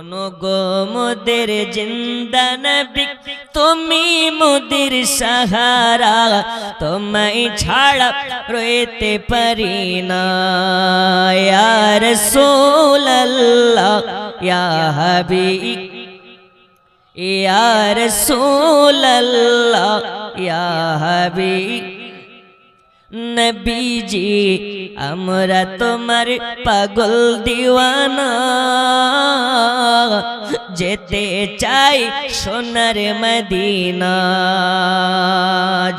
শোনো গো মোদের জিন্দা নবী, তুমি মোদের সাহারা, তোমায় ছাড়া রইতে পারি না। ইয়া রাসূলুল্লাহ ইয়া হাবিব, ইয়া রাসূলুল্লাহ ইয়া হাবিব, নবীজি আমরা তোমার পাগল দিওয়ানা, যেতে চাই সোনার মদিনা।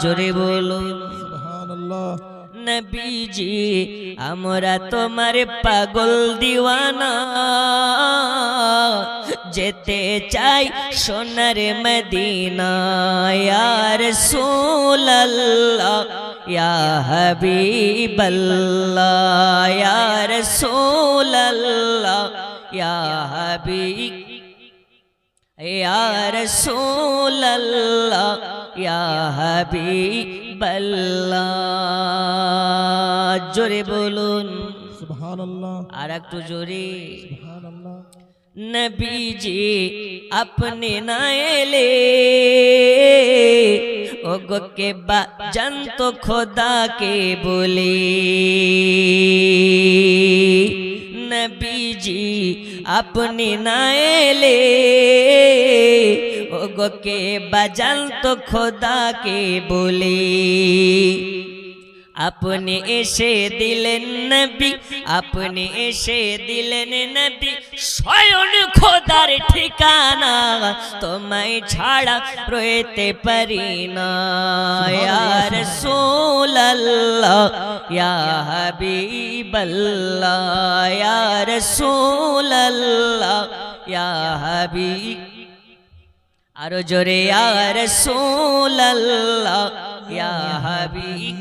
জোরে বলো সুবহানাল্লাহ। নবীজি আমরা তোমার পাগল দিওয়ানা, যেতে চাই সোনার মদিনা। ইয়া রাসূলুল্লাহ ইয়া হাবিবাল্লাহ, ইয়া রাসূলুল্লাহ ইয়া হাবিব, ইয়া রাসূলুল্লাহ ইয়া হাবিবাল্লাহ। জোরে বলুন সুবহানাল্লাহ। আর একটু জোরে। সুবহানাল্লাহ। নবীজি अपने ना एले ओगो के बाजन तो खुदा के बोले। नबीजी अपने ना एले ओगो के बाजन तो खुदा के बोले। अपने एशे दिलेन नबी, अपने एशे दिलेन नबी स्वयं खोदार ठिकाना, तुम्हें छाड़ा रोते परी ना। या रसूलल्लाह या हबीबल्लाह, या रसूलल्लाह या हबीब। आरो जोरे या रसूलल्लाह या हबीब।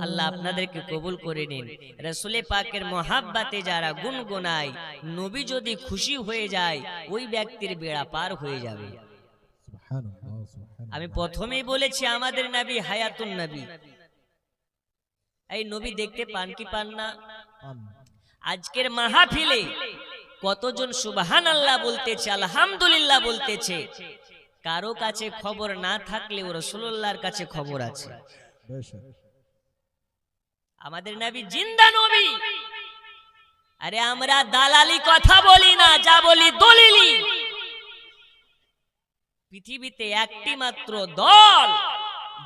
আল্লাহ আপনাদেরকে কবুল করে নিন। রাসূলে পাকের মহাব্বতে যারা গুনগুনায়, নবী যদি খুশি হয়ে যায় ওই ব্যক্তির বেড়া পার হয়ে যাবে। আমি প্রথমেই বলেছি আমাদের নবী হায়াতুন নবী। এই নবী দেখতে পান কি পান না? আজকের মাহফিলে কতজন সুবহানাল্লাহ বলতেছে, আলহামদুলিল্লাহ বলতেছে। কারো কাছে খবর না থাকলেও রাসূলুল্লাহর কাছে খবর আছে। আমাদের নবী জিন্দা নবী। আরে আমরা দালালি কথা বলি না, যা বলি দলিলি। পৃথিবীতে একটি মাত্র দল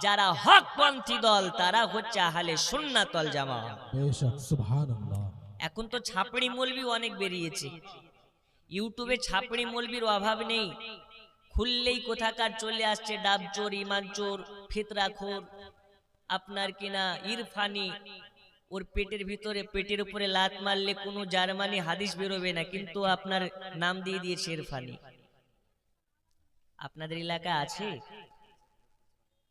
যারা হকপন্থী দল, তারা হচ্ছে আহলে সুন্নাত ওয়াল জামাত। বেশক সুবহানাল্লাহ। এখন তো ছাপড়ি মৌলবি অনেক বেরিয়েছে। ইউটিউবে ছাপড়ি মৌলবির অভাব নেই। খুললেই কোথাকার চলে আসছে ডাব চোর, ইমান চোর, ফিতরাখোর, আপনার কিনা ইরফানি। ওর পেটের ভিতরে, পেটের উপরে লাত মারলে কোনো জার্মানি হাদিস বেরোবে না, কিন্তু আপনার নাম দিয়ে দিয়েছে ইরফানি। আপনাদের এলাকা আছে?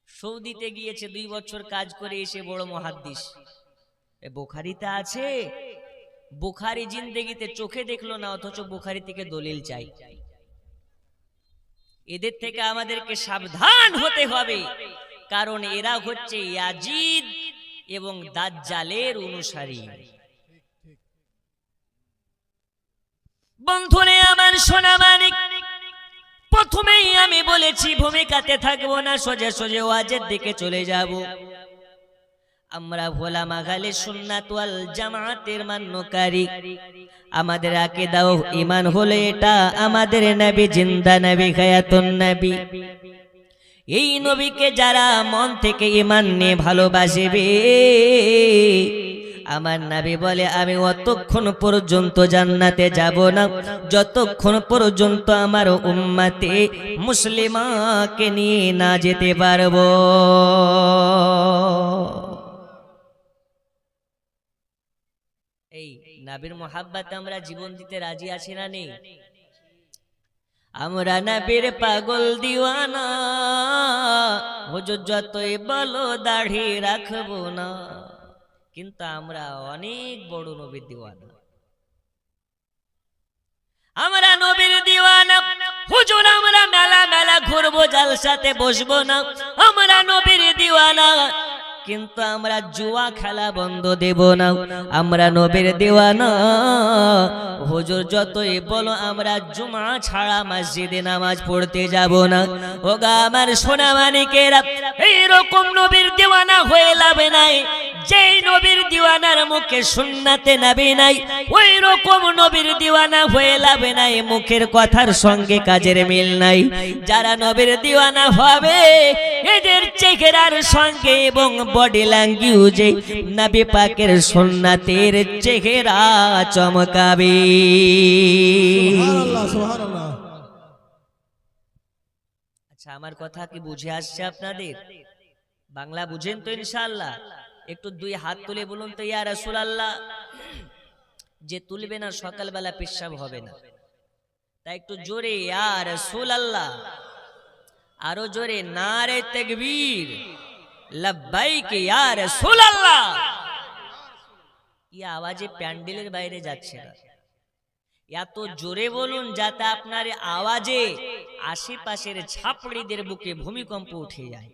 সৌদিতে গিয়েছে, 2 বছর কাজ করে এসে বড় মুহাদ্দিস। বুখারীতে আছে, বুখারী জিন্দেগিতে চোখে দেখলো না, অথচ বুখারী থেকে দলিল চাই। এদের থেকে আমাদেরকে সাবধান হতে হবে, কারণ এরা হচ্ছে ইয়াজিদ এবং দাজ্জালের অনুসারী। বন্ধুরে আমার সোনা মানিক, প্রথমেই আমি বলেছি ভূমিকাতে থাকবো না, সোজা সোজা ওয়াজের দিকে চলে যাব। আমরা ভোলা মাগালে সুন্নাত ওয়াল জামাতের মান্যকারী। আমাদের আকীদা ও ঈমান হলো এটা, আমাদের নবী জিন্দা নবী, হায়াতুন নবী। এই নবীকে যারা মন থেকে ঈমান নিয়ে ভালোবাসবে, আমার নবী বলে আমি অতক্ষণ পর্যন্ত জান্নাতে যাব না যতক্ষণ পর্যন্ত আমার উম্মতে মুসলিমাকে নিয়ে না যেতে পারবো। এই নবীর মোহাব্বতে আমরা জীবন দিতে রাজি আছি না নেই? আমরা নবীর পাগল দিওয়ানা, হুজুর যতই বলো দাড়ি রাখবো না, কিন্তু আমরা অনেক বড় নবীর দিওয়ানা। আমরা নবীর দিওয়ানা হুজুর, আমরা মেলা মেলা ঘুরবো, জালসাতে বসবো না। আমরা নবীর দিওয়ানা, কিন্তু আমরা জুয়া খেলা বন্ধ দেব না, আমরা নবীর দিওয়ানা। হুজুর যতই বলো আমরা জুমা ছাড়া মসজিদে নামাজ পড়তে যাব না। ওগা আমার সোনা মানিকেরা, এইরকম নবীর দিওয়ানা হয়ে লাভ নাই। যেই নবীর দিওয়ানার মুখে সুন্নাতে নবী নাই, ওই রকম নবীর দিওয়ানা হয়ে লাভ নাই, মুখের কথার সঙ্গে কাজের মিল নাই। যারা নবীর দিওয়ানা হবে এদের চেহারার সঙ্গে এবং বডি ল্যাঙ্গুয়েজে নবী পাকের সুন্নাতের চেহারা চমকাবে। সুবহানাল্লাহ সুবহানাল্লাহ। আচ্ছা, আমার কথা কি বুঝে আসছে আপনাদের? বাংলা বুঝেন তো ইনশাআল্লাহ? একটু দুই হাত তুলে বলুন তো, ইয়া রাসূলুল্লাহ। যে তুলবে না সকালবেলা পেশাব হবে না। তাই একটু জোরে ইয়া রাসূলুল্লাহ, আরো জোরে নারে তাকবীর, লব্বাইক ইয়া রাসূলুল্লাহ। এই আওয়াজে প্যান্ডেলের বাইরে যাচ্ছে না। এত জোরে বলুন যাতে আপনার আওয়াজে আশেপাশের ছাপড়িদের বুকে ভূমিকম্প উঠে যায়,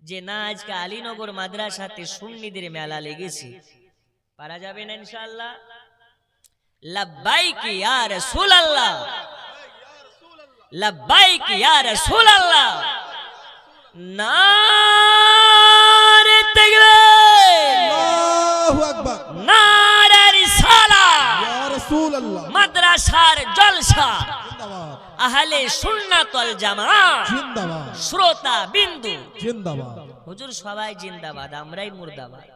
যে না আজকে আলীনগর মাদ্রাসাতে সুন্নিদের মেলা লেগেছে। পারা যাবে না ইনশাআল্লাহ? লব্বাইক ইয়া রাসূলুল্লাহ, লব্বাইক ইয়া রাসূলুল্লাহ। নারে তাকবীর, আল্লাহু আকবার, নারে রিসালাত, ইয়া রাসূলুল্লাহ। মাদ্রাসার জলসা, জিন্দাবাদ আহলে সুন্নাত ওয়াল জামাত, জিন্দাবাদ শ্রোতা বিন্দু, জিন্দাবাদ। হুজুর সবাই জিন্দাবাদ, আমরাই মুর্দাবাদ।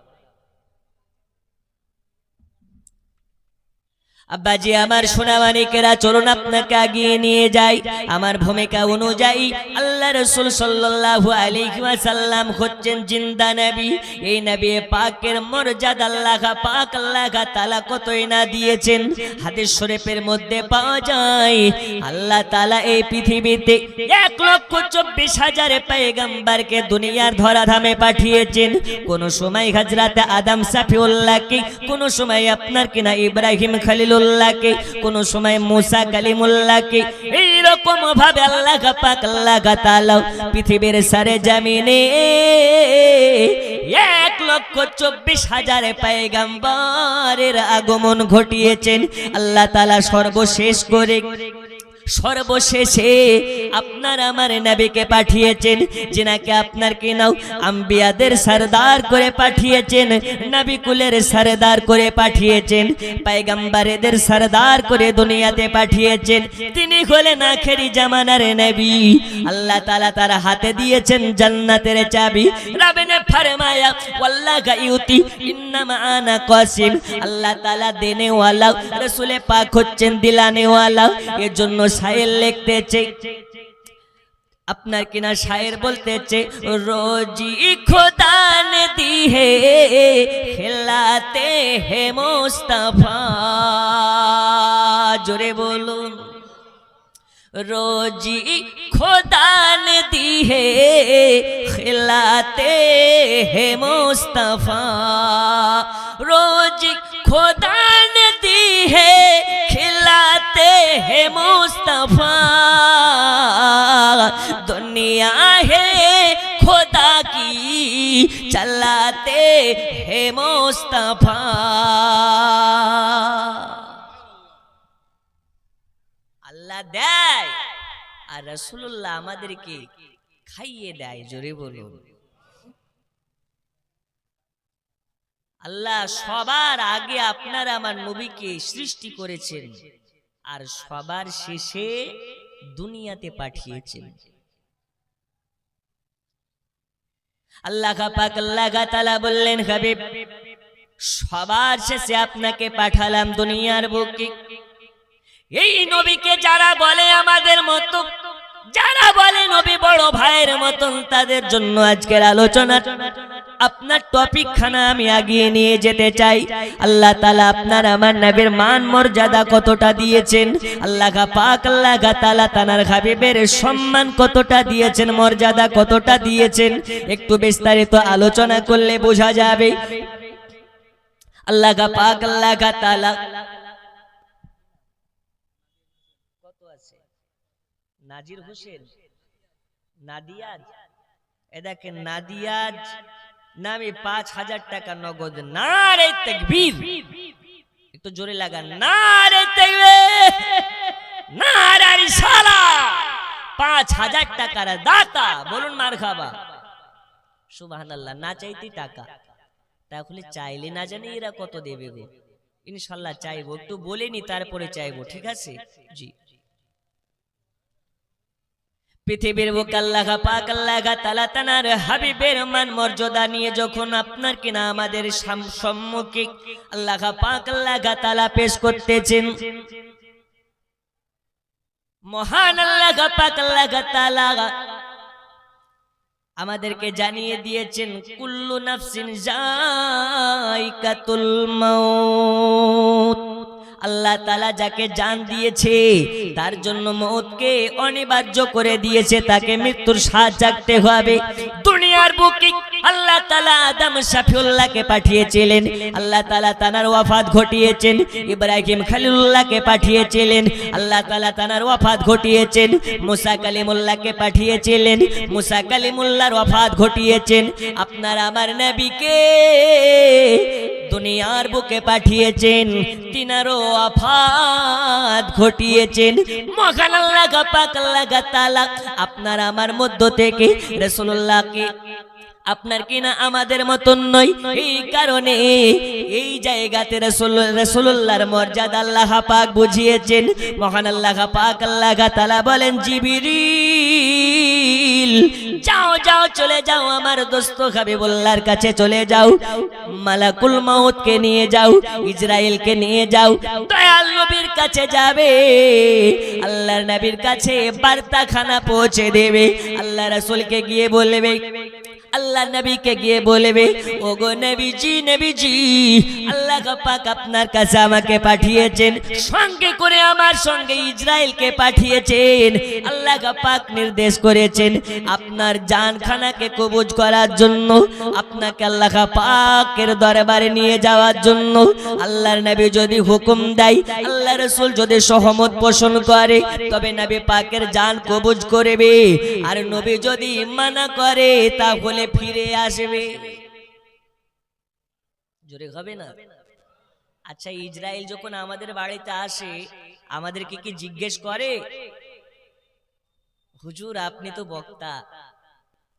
আব্বাজি আমার সোনা মানিকেরা, চলুন আপনাকে আগিয়ে নিয়ে যাই। আমার ভূমিকা অনুযায়ী আল্লাহ রাসূল সাল্লাল্লাহু আলাইহি ওয়াসাল্লাম হচ্ছেন জিন্দা নবী। এই নবী পাকের মর্যাদা আল্লাহ পাক আল্লাহ তাআলা কতই না দিয়েছেন। হাদিস শরীফের মধ্যে পাওয়া যায় আল্লাহ তাআলা এই পৃথিবীতে 1,24,000 পয়গম্বরকে দুনিয়ার ধরাধামে পাঠিয়েছেন। কোন সময় হযরত আদম সফিউল্লাহকে, কোন সময় আপনার কিনা ইব্রাহিম খলিল, কোন সময় মুসা কালিমুল্লাহকে। এইরকম ভাবে আল্লাহ পাক আল্লাহ তাআলা পৃথিবীর সারে জমিনে 1,24,000 পয়গম্বরের আগমন ঘটিয়েছেন। আল্লাহ তাআলা সর্বশেষে আপনার আমার নবীকে পাঠিয়েছেন, যিনাকে আপনার কি নাও আম্বিয়াদের সরদার করে পাঠিয়েছেন, নবী কুলের সরদার করে পাঠিয়েছেন, পয়গম্বরদের সরদার করে দুনিয়াতে পাঠিয়েছেন। তিনি হলেন আখেরি জামানার নবী। আল্লাহ তাআলা তার হাতে দিয়েছেন জান্নাতের চাবি। রব ने फरमाया वल्लाह ইউতি ইন্নামা আনা কাসিম। আল্লাহ তাআলা দেনে ওয়ালা, রাসূল পাক হচ্ছেন দিলানে ওয়ালা। এর জন্য শায়ের লিখতেছে, আপনার কিনা শায়ের বলতেছে, রোজি খোদা নে दी है खिलाते हैं मुस्तफा। জোরে বলুন, रोजी खुदा ने दी है खिलाते हैं मुस्तफा। रोजी खुदा ने दी है खिलाते हैं मुस्तफा। दुनिया है खुदा की चलाते हैं मुस्तफा। আল্লাহ দেয় আর রাসূলুল্লাহ আমাদেরকে খাইয়ে দেয়। জোরে বলুন, আল্লাহ সবার আগে আপনার আমার নবীকে সৃষ্টি করেছেন আর সবার শেষে দুনিয়াতে পাঠিয়েছেন। আল্লাহ পাক আল্লাহ তাআলা বললেন, হাবিব সবার শেষে আপনাকে পাঠালাম দুনিয়ার বুকে। এই নবীকে যারা বলে আমাদের মতো, যারা বলে নবী বড় ভাইয়ের মতন, তাদের জন্য আজকের আলোচনা। আপনার টপিক খানা আমি আগিয়ে নিয়ে যেতে চাই। আল্লাহ তাআলা আপনার আমার নবীর মান মর্যাদা কতটা দিয়েছেন, আল্লাহ পাক আল্লাহ তাআলা তানার হাবিবের সম্মান কতটা দিয়েছেন, মর্যাদা কতটা দিয়েছেন, একটু বিস্তারিত আলোচনা করলে বোঝা যাবে। আল্লাহ পাক আল্লাহ তাআলা নাজির হোসেন, নাদিয়াজ, এ দেখেন নাদিয়াজ না আমি 5,000 টাকা নগদ। নারে তাকবীর, একটু জোরে লাগা, নারে তাকবীর, নারে রিসালাত। 5,000 টাকার দাতা বলুন মারহাবা, সুবহানাল্লাহ। না চাইতে টাকা, তাহলে চাইলে না জানি এরা কত দেবে গো। ইনশাআল্লাহ চাইবো, একটু বলেনি তারপরে চাইবো, ঠিক আছে জি। পৃথিবীর বুক আল্লাহ পাক আল্লাহ তাআলা তানার হাবিবের মান মর্যাদা নিয়ে যখন আপনার কিনা আমাদের সম্মুখে আল্লাহ পাক আল্লাহ তাআলা পেশ করতেছেন, মহান আল্লাহ পাক আল্লাহ তাআলা আমাদেরকে জানিয়ে দিয়েছেন কুল্লু নাফসিন যায়কাতুল মাউত। আল্লাহ তাআলা যাকে জান দিয়েছে তার জন্য মওতকে অনিবার্য করে দিয়েছে, তাকে মৃত্যুর স্বাদ জাগতে হবে। দুনিয়ার বুকে আল্লাহ তাআলা আদম শফিউল্লাহকে পাঠিয়েছিলেন, আল্লাহ তাআলা তানার ওয়াফাত ঘটিয়েছেন। ইব্রাহিম খলিলুল্লাহকে পাঠিয়েছিলেন, আল্লাহ তাআলা তানার ওয়াফাত ঘটিয়েছেন। মুসা কালিমুল্লাহকে পাঠিয়েছিলেন, মুসা কালিমুল্লাহর ওয়াফাত ঘটিয়েছেন। আপনার আমার নবীকে দুনিয়ার বুকে পাঠিয়েছেন, তিনারও ওয়াফাত ঘটিয়েছেন। মহান আল্লাহ পাক আল্লাহ তাআলা আপনার আমার মধ্য থেকে রাসূলুল্লাহকে আপনার কিনা আমাদের মতন নয়, এই কারণে এই জায়গাতে রাসূলুল্লাহর মর্যাদা আল্লাহ পাক বুঝিয়েছেন। মহান আল্লাহ পাক আল্লাহ তাআলা বলেন, জিবরিল যাও যাও চলে যাও, আমার দোস্ত হাবিবুল্লাহর কাছে চলে যাও, মালাকুল মাউতকে নিয়ে যাও, ইসরাইলকে নিয়ে যাও, দয়াল নবীর কাছে যাবে, আল্লাহর নবীর কাছে বার্তাখানা পৌঁছে দেবে। আল্লাহ রাসূলকে গিয়ে বলবে, আল্লাহ নবীকে গিয়ে বলবে, ওগো নবীজি নবীজি, আল্লাহ পাক আপনার কাছে আমাকে পাঠিয়েছেন, সঙ্গে করে আমার সঙ্গে ইসরাইলকে পাঠিয়েছেন। আল্লাহ পাক নির্দেশ করেছেন আপনার জানখানাকে কবজ করার জন্য, আপনাকে আল্লাহ পাকের দরবারে নিয়ে যাওয়ার জন্য। আল্লাহর নবী যদি হুকুম দেয়, আল্লাহ রাসূল যদি সহমত পোষণ করে, তবে নবী পাকের জান কবজ করবে। আর নবী যদি মানা করে তাহলে ফিরে আসবে। জোরে হবে না? আচ্ছা, ইসরাইল যখন আমাদের বাড়িতে আসে আমাদেরকে কি জিজ্ঞেস করে, হুজুর আপনি তো বক্তা,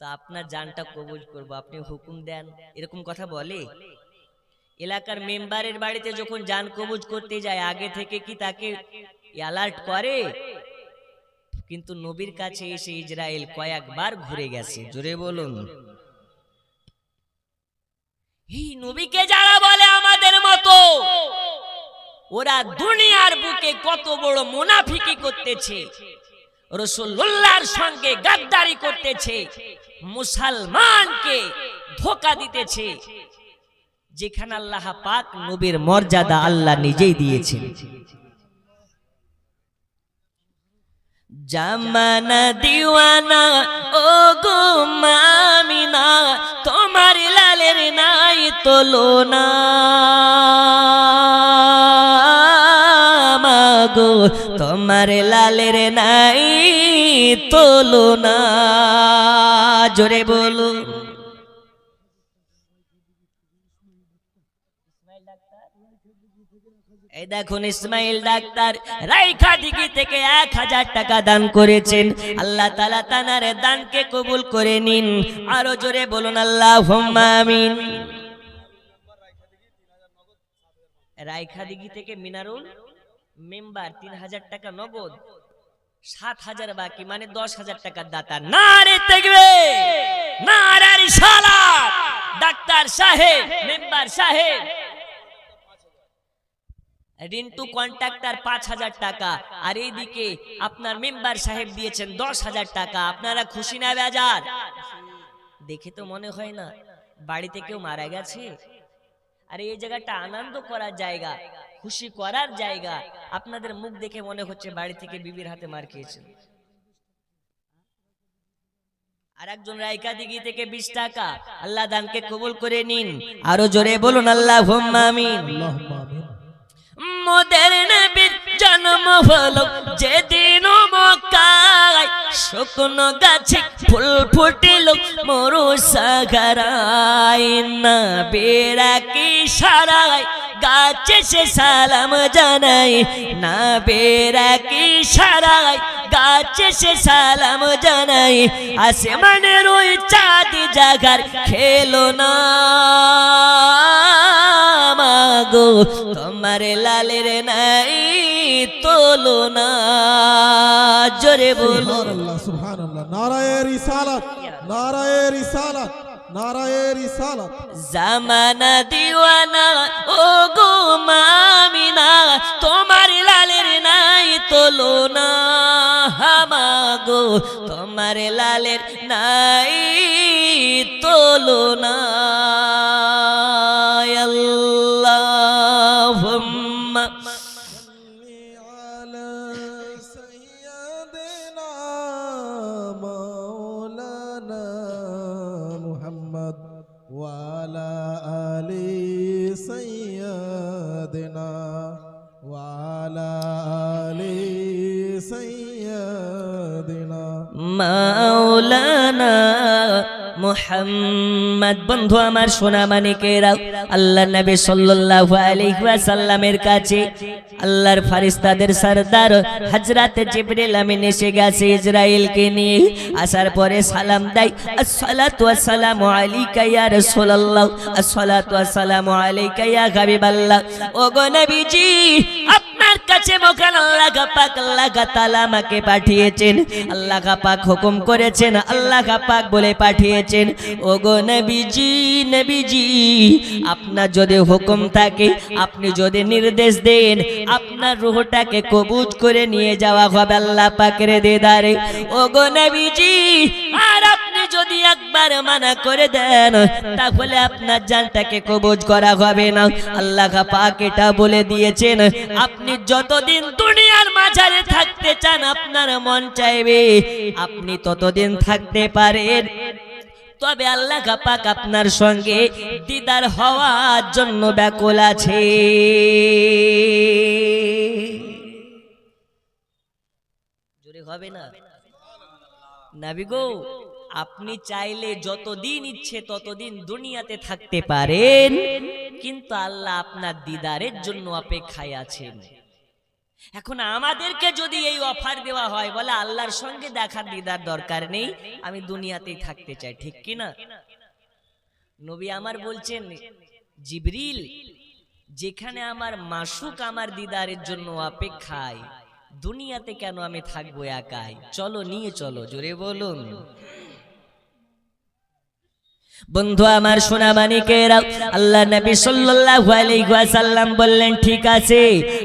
তো আপনার জানটা কবুল করব, আপনি হুকুম দেন, এরকম কথা বলে? এলাকার মেম্বারের বাড়িতে যখন জান কবুল করতে যায় আগে থেকে কি তাকে অ্যালার্ট করে? কিন্তু নবীর কাছে এসে ইসরাইল কয়েকবার ঘুরে গেছে। জোরে বলুন। এই নবীকে যারা বলে আমাদের মতো, ওরা দুনিয়ার বুকে কত বড় মুনাফিকি করতেছে, রাসূলুল্লাহর সঙ্গে গাদ্দারি করতেছে, মুসলমানকে ধোঁকা দিতেছে, যেখানে আল্লাহ পাক নবীর মর্যাদা আল্লাহ নিজেই দিয়েছেন। জামানা দিওয়ানা ও গো মামিনা, তোমার লালের নাই তুলনা, মাগো তোমার লালের নাই তুলনা। জোরে বলো। এই দেখুন ইসমাইল ডাক্তার রাইখাদিঘি থেকে 1000 টাকা দান করেছেন। আল্লাহ তাআলা তানার দানকে কবুল করে নিন। আরো জোরে বলুন আল্লাহুম্মা আমিন। রাইখাদিঘি থেকে মিনারুল মেম্বার 3000 টাকা নগদ, 7000 বাকি, মানে 10000 টাকার দাতা। নারে তাকবীর, নারে রিসালাত। ডাক্তার সাহেব, মেম্বার সাহেব, রিন্টু কন্ট্রাক্টর 5000 টাকা, আর এইদিকে আপনার মেম্বার সাহেব দিয়েছেন 10000 টাকা। আপনারা খুশি না বেজার? দেখে তো মনে হয় না বাড়িতে কেউ মারা গেছে। আর এই জায়গাটা আনন্দ করার জায়গা, খুশি করার জায়গা। আপনাদের মুখ দেখে মনে হচ্ছে বাড়ি থেকে বিবির হাতে মার খেয়েছেন। আর একজন রাইখাদিঘি থেকে 20 টাকা, আল্লাহ দানকে কবুল করে নিন। আরো জোরে বলুন আল্লাহুম্মা আমিন। মোদের নবীর জন্ম হলো যেদিন মক্কায়, শুকনো গাছে ফুল ফুটিল মরু সাগরায় না বেরাকি সারায় গাছে সে সালাম জানাই না বেরাকি সারায় গাছে সে সালাম জানাই আসমানের ওই চাঁদ জাগার খেলো না মাগো তোমার লালের নাই তোলো না জোরে বলো সুবহানাল্লাহ সুবহানাল্লাহ নারায়ে রিসালাত নারায়ে রিসালাত নারায়ে রিসালাত জামানা দিওয়ানা ও গো মামিনা তোমার লালের নাই তোলো না হামাগো তোমার লালের নাই তোলো না আল্লাহুম্মা على سيدنا مولانا محمد وعلى آل سيدنا وعلى آل سيدنا মাওলানা মুহাম্মদ। বন্ধু আমার সোনা মানিকেরাও, আল্লাহ নবী সাল্লাল্লাহু আলাইহি ওয়াসাল্লামের কাছে আল্লাহর ফেরেশতাদের সরদার হযরত জিবরিল আমিন এসে গেছে ইসরাইলকে নিয়ে। আসার পরে সালাম দেয়, আসসালাতু ওয়াসসালামু আলাইকা ইয়া রাসূলুল্লাহ, আসসালাতু ওয়াসসালামু আলাইকা ইয়া হাবিবাল্লাহ। ওগো নবীজি, আপনার কাছে মহান আল্লাহ তাআলা আমাকে পাঠিয়েছেন, আল্লাহ পাক হুকুম করেছেন, আল্লাহ পাক বলে পাঠিয়েছেন। ওগো নবীজি, নবীজি আপনার যদি হুকুম থাকে, আপনি যদি নির্দেশ দেন, আপনার রূহটাকে কবুজ করে নিয়ে যাওয়া হবে আল্লাহ পাকের দিদারে। ওগো নবীজি, আর আপনি যদি একবার মানা করে দেন, তাহলে আপনার জানটাকে কবুজ করা হবে না। আল্লাহ পাক এটা বলে দিয়েছেন, আপনি যতদিন দুনিয়ার মাঝারে থাকতে চান, আপনার মন চাইবে আপনি ততদিন থাকতে পারেন। তবে আল্লাহ পাক আপনার সঙ্গে দিদার হওয়ার জন্য ব্যাকুল আছে। জোরে হবে না নবী গো, আপনি চাইলে যতদিন ইচ্ছে ততদিন দুনিয়াতে থাকতে পারেন, কিন্তু আল্লাহ আপনার দিদারের জন্য অপেক্ষায় আছেন। এখন আমাদেরকে যদি এই অফার দেওয়া হয়, বলে আল্লাহর সঙ্গে দেখার দিদার দরকার নেই, আমি দুনিয়াতেই থাকতে চাই, ঠিক কি না? নবী আমার বলছেন, জিবরিল, যেখানে আমার মাসুক আমার দিদারের জন্য অপেক্ষায়, দুনিয়াতে কেন আমি থাকবো একাই? চলো, নিয়ে চলো, জোরে বলুন। বন্ধু আমার সোনা মানিকেরা, আল্লাহ নবী সাল্লাল্লাহু আলাইহি ওয়াসাল্লাম বললেন, ঠিক আছে,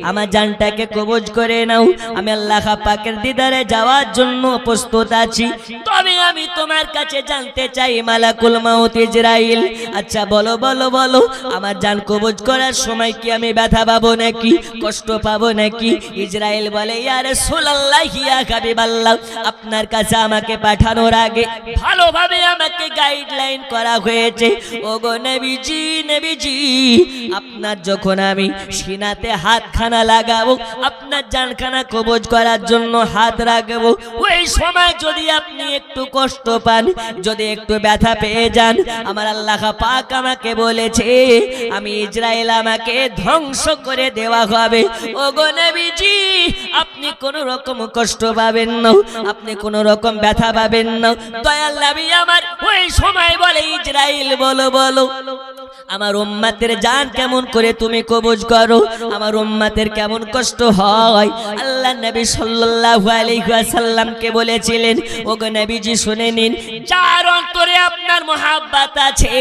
আমার জানটাকে কবজ করে নাও, আমি আল্লাহ পাকের দিদারে যাওয়ার জন্য প্রস্তুত আছি। তবে আমি তোমার কাছে জানতে চাই, মালাকুল মাউত ইসরাইল, আচ্ছা বলো বলো বলো, আমার জান কবজ করার সময় কি আমি ব্যথা পাবো নাকি, কষ্ট পাবো নাকি? ইসরাইল বলে, ইয়া রাসূলুল্লাহ, ইয়া হাবিবাল্লাহ, আপনার কাছে আমাকে পাঠানোর আগে ভালোভাবে আমাকে গাইডলাইন করা হয়েছে। ওগো নবীজি, নবীজি আপনার যখন আমি সিনাতে হাতখানা লাগাবো, আপনার জানখানা কবজ করার জন্য হাত রাখবো, ওই সময় যদি আপনি একটু কষ্ট পান, যদি একটু ব্যথা পেয়ে যান, আমার আল্লাহ পাক আমাকে বলেছে, আমি ইসরাইল আমাকে ধ্বংস করে দেওয়া হবে। ওগো নবীজি, আপনি কোন রকম কষ্ট পাবেন না, আপনি কোন রকম ব্যথা পাবেন না। দয়াল নবী আমার ওই সময় বলে, ইসরাইল বলো বলো, আমার উম্মতের জান কেমন করে তুমি কবজ করো, আমার উম্মতের কেমন কষ্ট হয়। আল্লাহ নবী সাল্লাল্লাহু আলাইহি ওয়াসাল্লামকে বলেছিলেন, ওগো নবীজি শুনে নিন, যার অন্তরে আপনার মহব্বত আছে,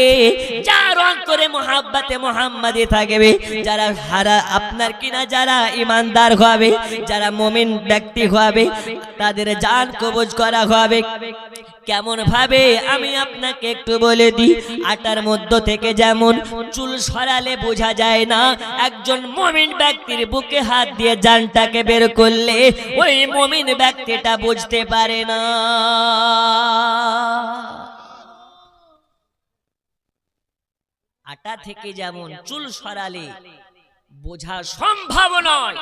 যার অন্তরে মহব্বতে মুহাম্মাদি থাকবে, যারা হারা আপনার কিনা যারা ইমানদার হবে, যারা মুমিন ব্যক্তি হবে, তাদের জান কবজ করা হবে। কেমন ভাবে আমি আপনাকে একটু বলে দিই, আটার মধ্য থেকে যেমন চুল সরালে বোঝা যায় না, একজন মুমিন ব্যক্তির বুকে হাত দিয়ে জানটাকে বের করলে ওই মুমিন ব্যক্তিটা বুঝতে পারে না। আটা থেকে যেমন চুল সরালে বোঝা সম্ভব নয়,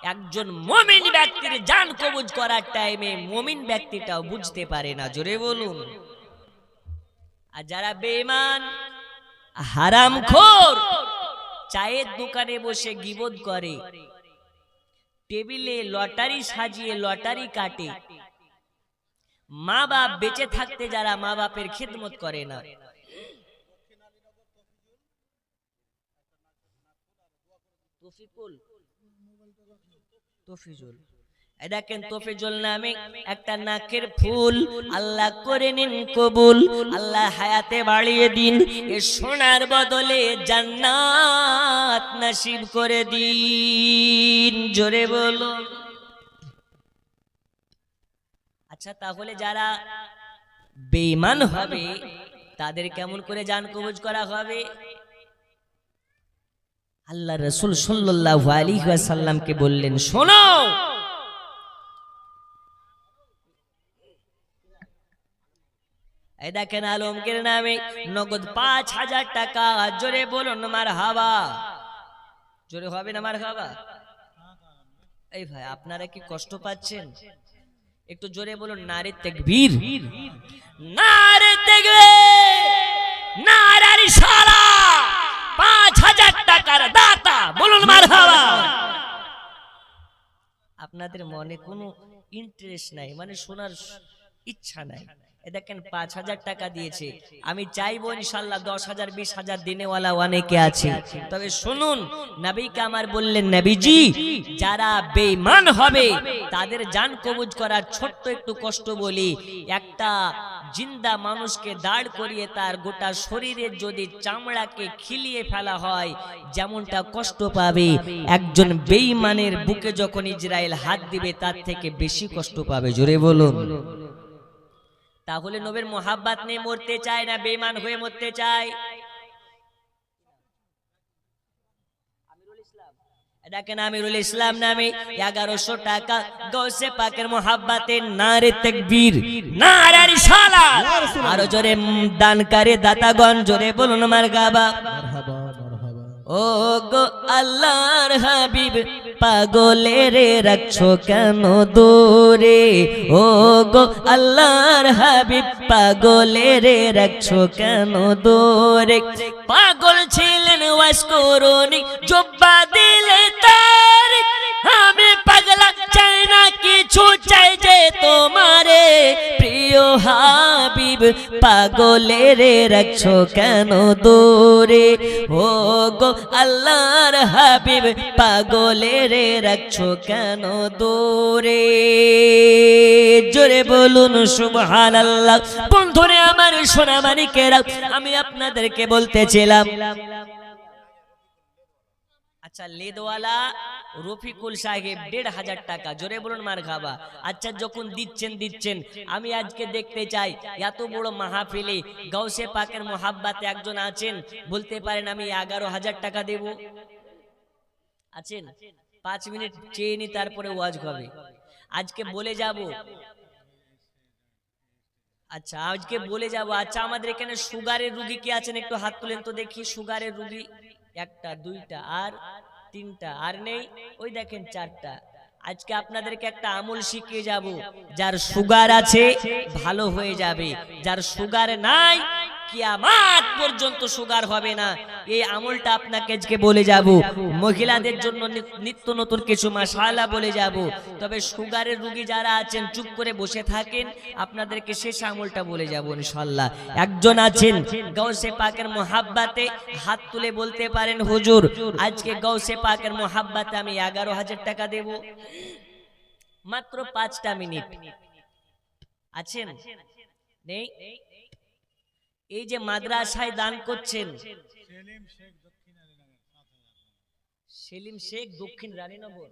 একজন মুমিন ব্যক্তির জান কবজ করার টাইমে মুমিন ব্যক্তিটাও বুঝতে পারে না, জোরে বলুন। আর যারা বেঈমান হারামখোর চায়ের দোকানে বসে গীবত করে, টেবিলে লটারি সাজিয়ে লটারি কাটে, মা বাপ বেঁচে থাকতে যারা মা বাপের খিদমত করে না, দেখেন তফিজুল নামে একটা নাকের ফুল, আল্লাহ করে নিন কবুল, আল্লাহ হায়াতে বাড়িয়ে দিন, এ সোনার বদলে জান্নাত নসিব করে দিন, জোরে বলো। আচ্ছা, তাহলে যারা বেঈমান হবে তাদের কেমন করে জান কবজ করা হবে? আল্লাহ রাসূল সাল্লাল্লাহু আলাইহি ওয়াসাল্লামকে বললেন, শোনো, এই দেখেন আলমগীর নামে নগদ ৫,০০০ টাকা, জোরে বলুন মারহাবা, জোরে হবে না মারহাবা? এই ভাই আপনারা কি কষ্ট পাচ্ছেন? একটু জোরে বলুন নারে তাকবীর, নারে তাকবীর, নারে রিসালাত। ৫,০০০ টাকার দাতা, বলুন মারহাবা। আপনাদের মনে কোনো ইন্টারেস্ট নাই, মানে শোনার ইচ্ছা নাই। দেখেন ৫,০০০ টাকা দিয়েছে, আমি চাইবো ইনশাআল্লাহ ১০,০০০ ২০,০০০ দিনেওয়ালা অনেকে আছে। তবে শুনুন, নবীকে আমার বললেন, নবীজি যারা বেঈমান হবে তাদের জান কবজ করার ছোট্ট একটু কষ্ট বলি, একটা জিন্দা মানুষকে দাঁড় করিয়ে তার গোটা শরীরের যদি চামড়াকে খিলিয়ে ফেলা হয় যেমনটা কষ্ট পাবে, একজন বেঈমানের বুকে যখন ইসরাইল হাত দিবে তার থেকে বেশি কষ্ট পাবে, জোরে বলুন। তাহলে নবীর মোহাব্বত নিয়ে মরতে চায় না বেঈমান হয়ে মরতে চায়? দেখেন আমিরুল ইসলাম নামে ১১০০ টাকা গৌসে পাকের মোহাব্বতে নারে তাকবীর, নারে রিসালাত। আরো জোরে দানকারী দাতাগণ, জোরে বলুন মারহাবা। ও গো আল্লাহর হাবিব, পাগলের রাখছো কেন দূরে? ও গো আল্লাহর হাবিব, পাগলের রাখছো কেন দূরে? পাগল ছিলেন ওয়াজ করুনি, জব্বা দিলে তার, আমি পাগলা চাই না কিছু, চাই যে তোমারে প্রিয় হাবিব, পাগলের রাখছো কেন দূরে? ও গো আল্লাহর হাবিব, পাগলের রাখছো কেন দূরে? জোরে বলুন সুবহানাল্লাহ। বন্ধুরে আমার সোনা মানিকেরা, আমি আপনাদেরকে বলতেছিলাম, আচ্ছা লেদওয়ালা রফিকুল সাহেব ১৫০০ টাকা, জোরে বলুন মারহাবা। আচ্ছা যখন দিচ্ছেন, আমি আজকে দেখতে চাই এত বড় মাহফিলে গাউসে পাকের মোহাব্বতে একজন আছেন, বলতে পারেন আমি ১১০০০ টাকা দেব? আছেন? ৫ মিনিট চেয়ে নি, তারপরে ওয়াজ হবে। আজকে বলে যাব, আচ্ছা আজকে বলে যাব। আচ্ছা আমাদের এখানে সুগারের রোগী কি আছেন? একটু হাত তুলেন তো দেখি। সুগারের রোগী ১টা ২টা আর ৩টা, আর নেই? ওই দেখেন ৪টা। আজকে আপনাদেরকে একটা আমল শিখিয়ে যাব, যার সুগার আছে ভালো হয়ে যাবে, যার সুগার নাই কিয়ামত পর্যন্ত সুগার হবে না। এই আমলটা আপনাকে আজকে বলে যাব। মহিলাদের জন্য নিত্য নতুন কিছু মাশাআল্লাহ বলে যাব। তবে সুগারের রোগী যারা আছেন চুপ করে বসে থাকেন, আপনাদেরকে শেষ আমলটা বলে যাব ইনশাআল্লাহ। একজন আছেন গাউসে পাকের মোহাব্বতে, হাত তুলে বলতে পারেন হুজুর আজকে গাউসে পাকের মোহাব্বতে আমি ১১০০০ টাকা দেব। মাত্র ৫টা মিনিট। আছেন? নেই? এই যে মাদ্রাসায় দান করছেন, সেলিম শেখ দক্ষিণ রানীনগর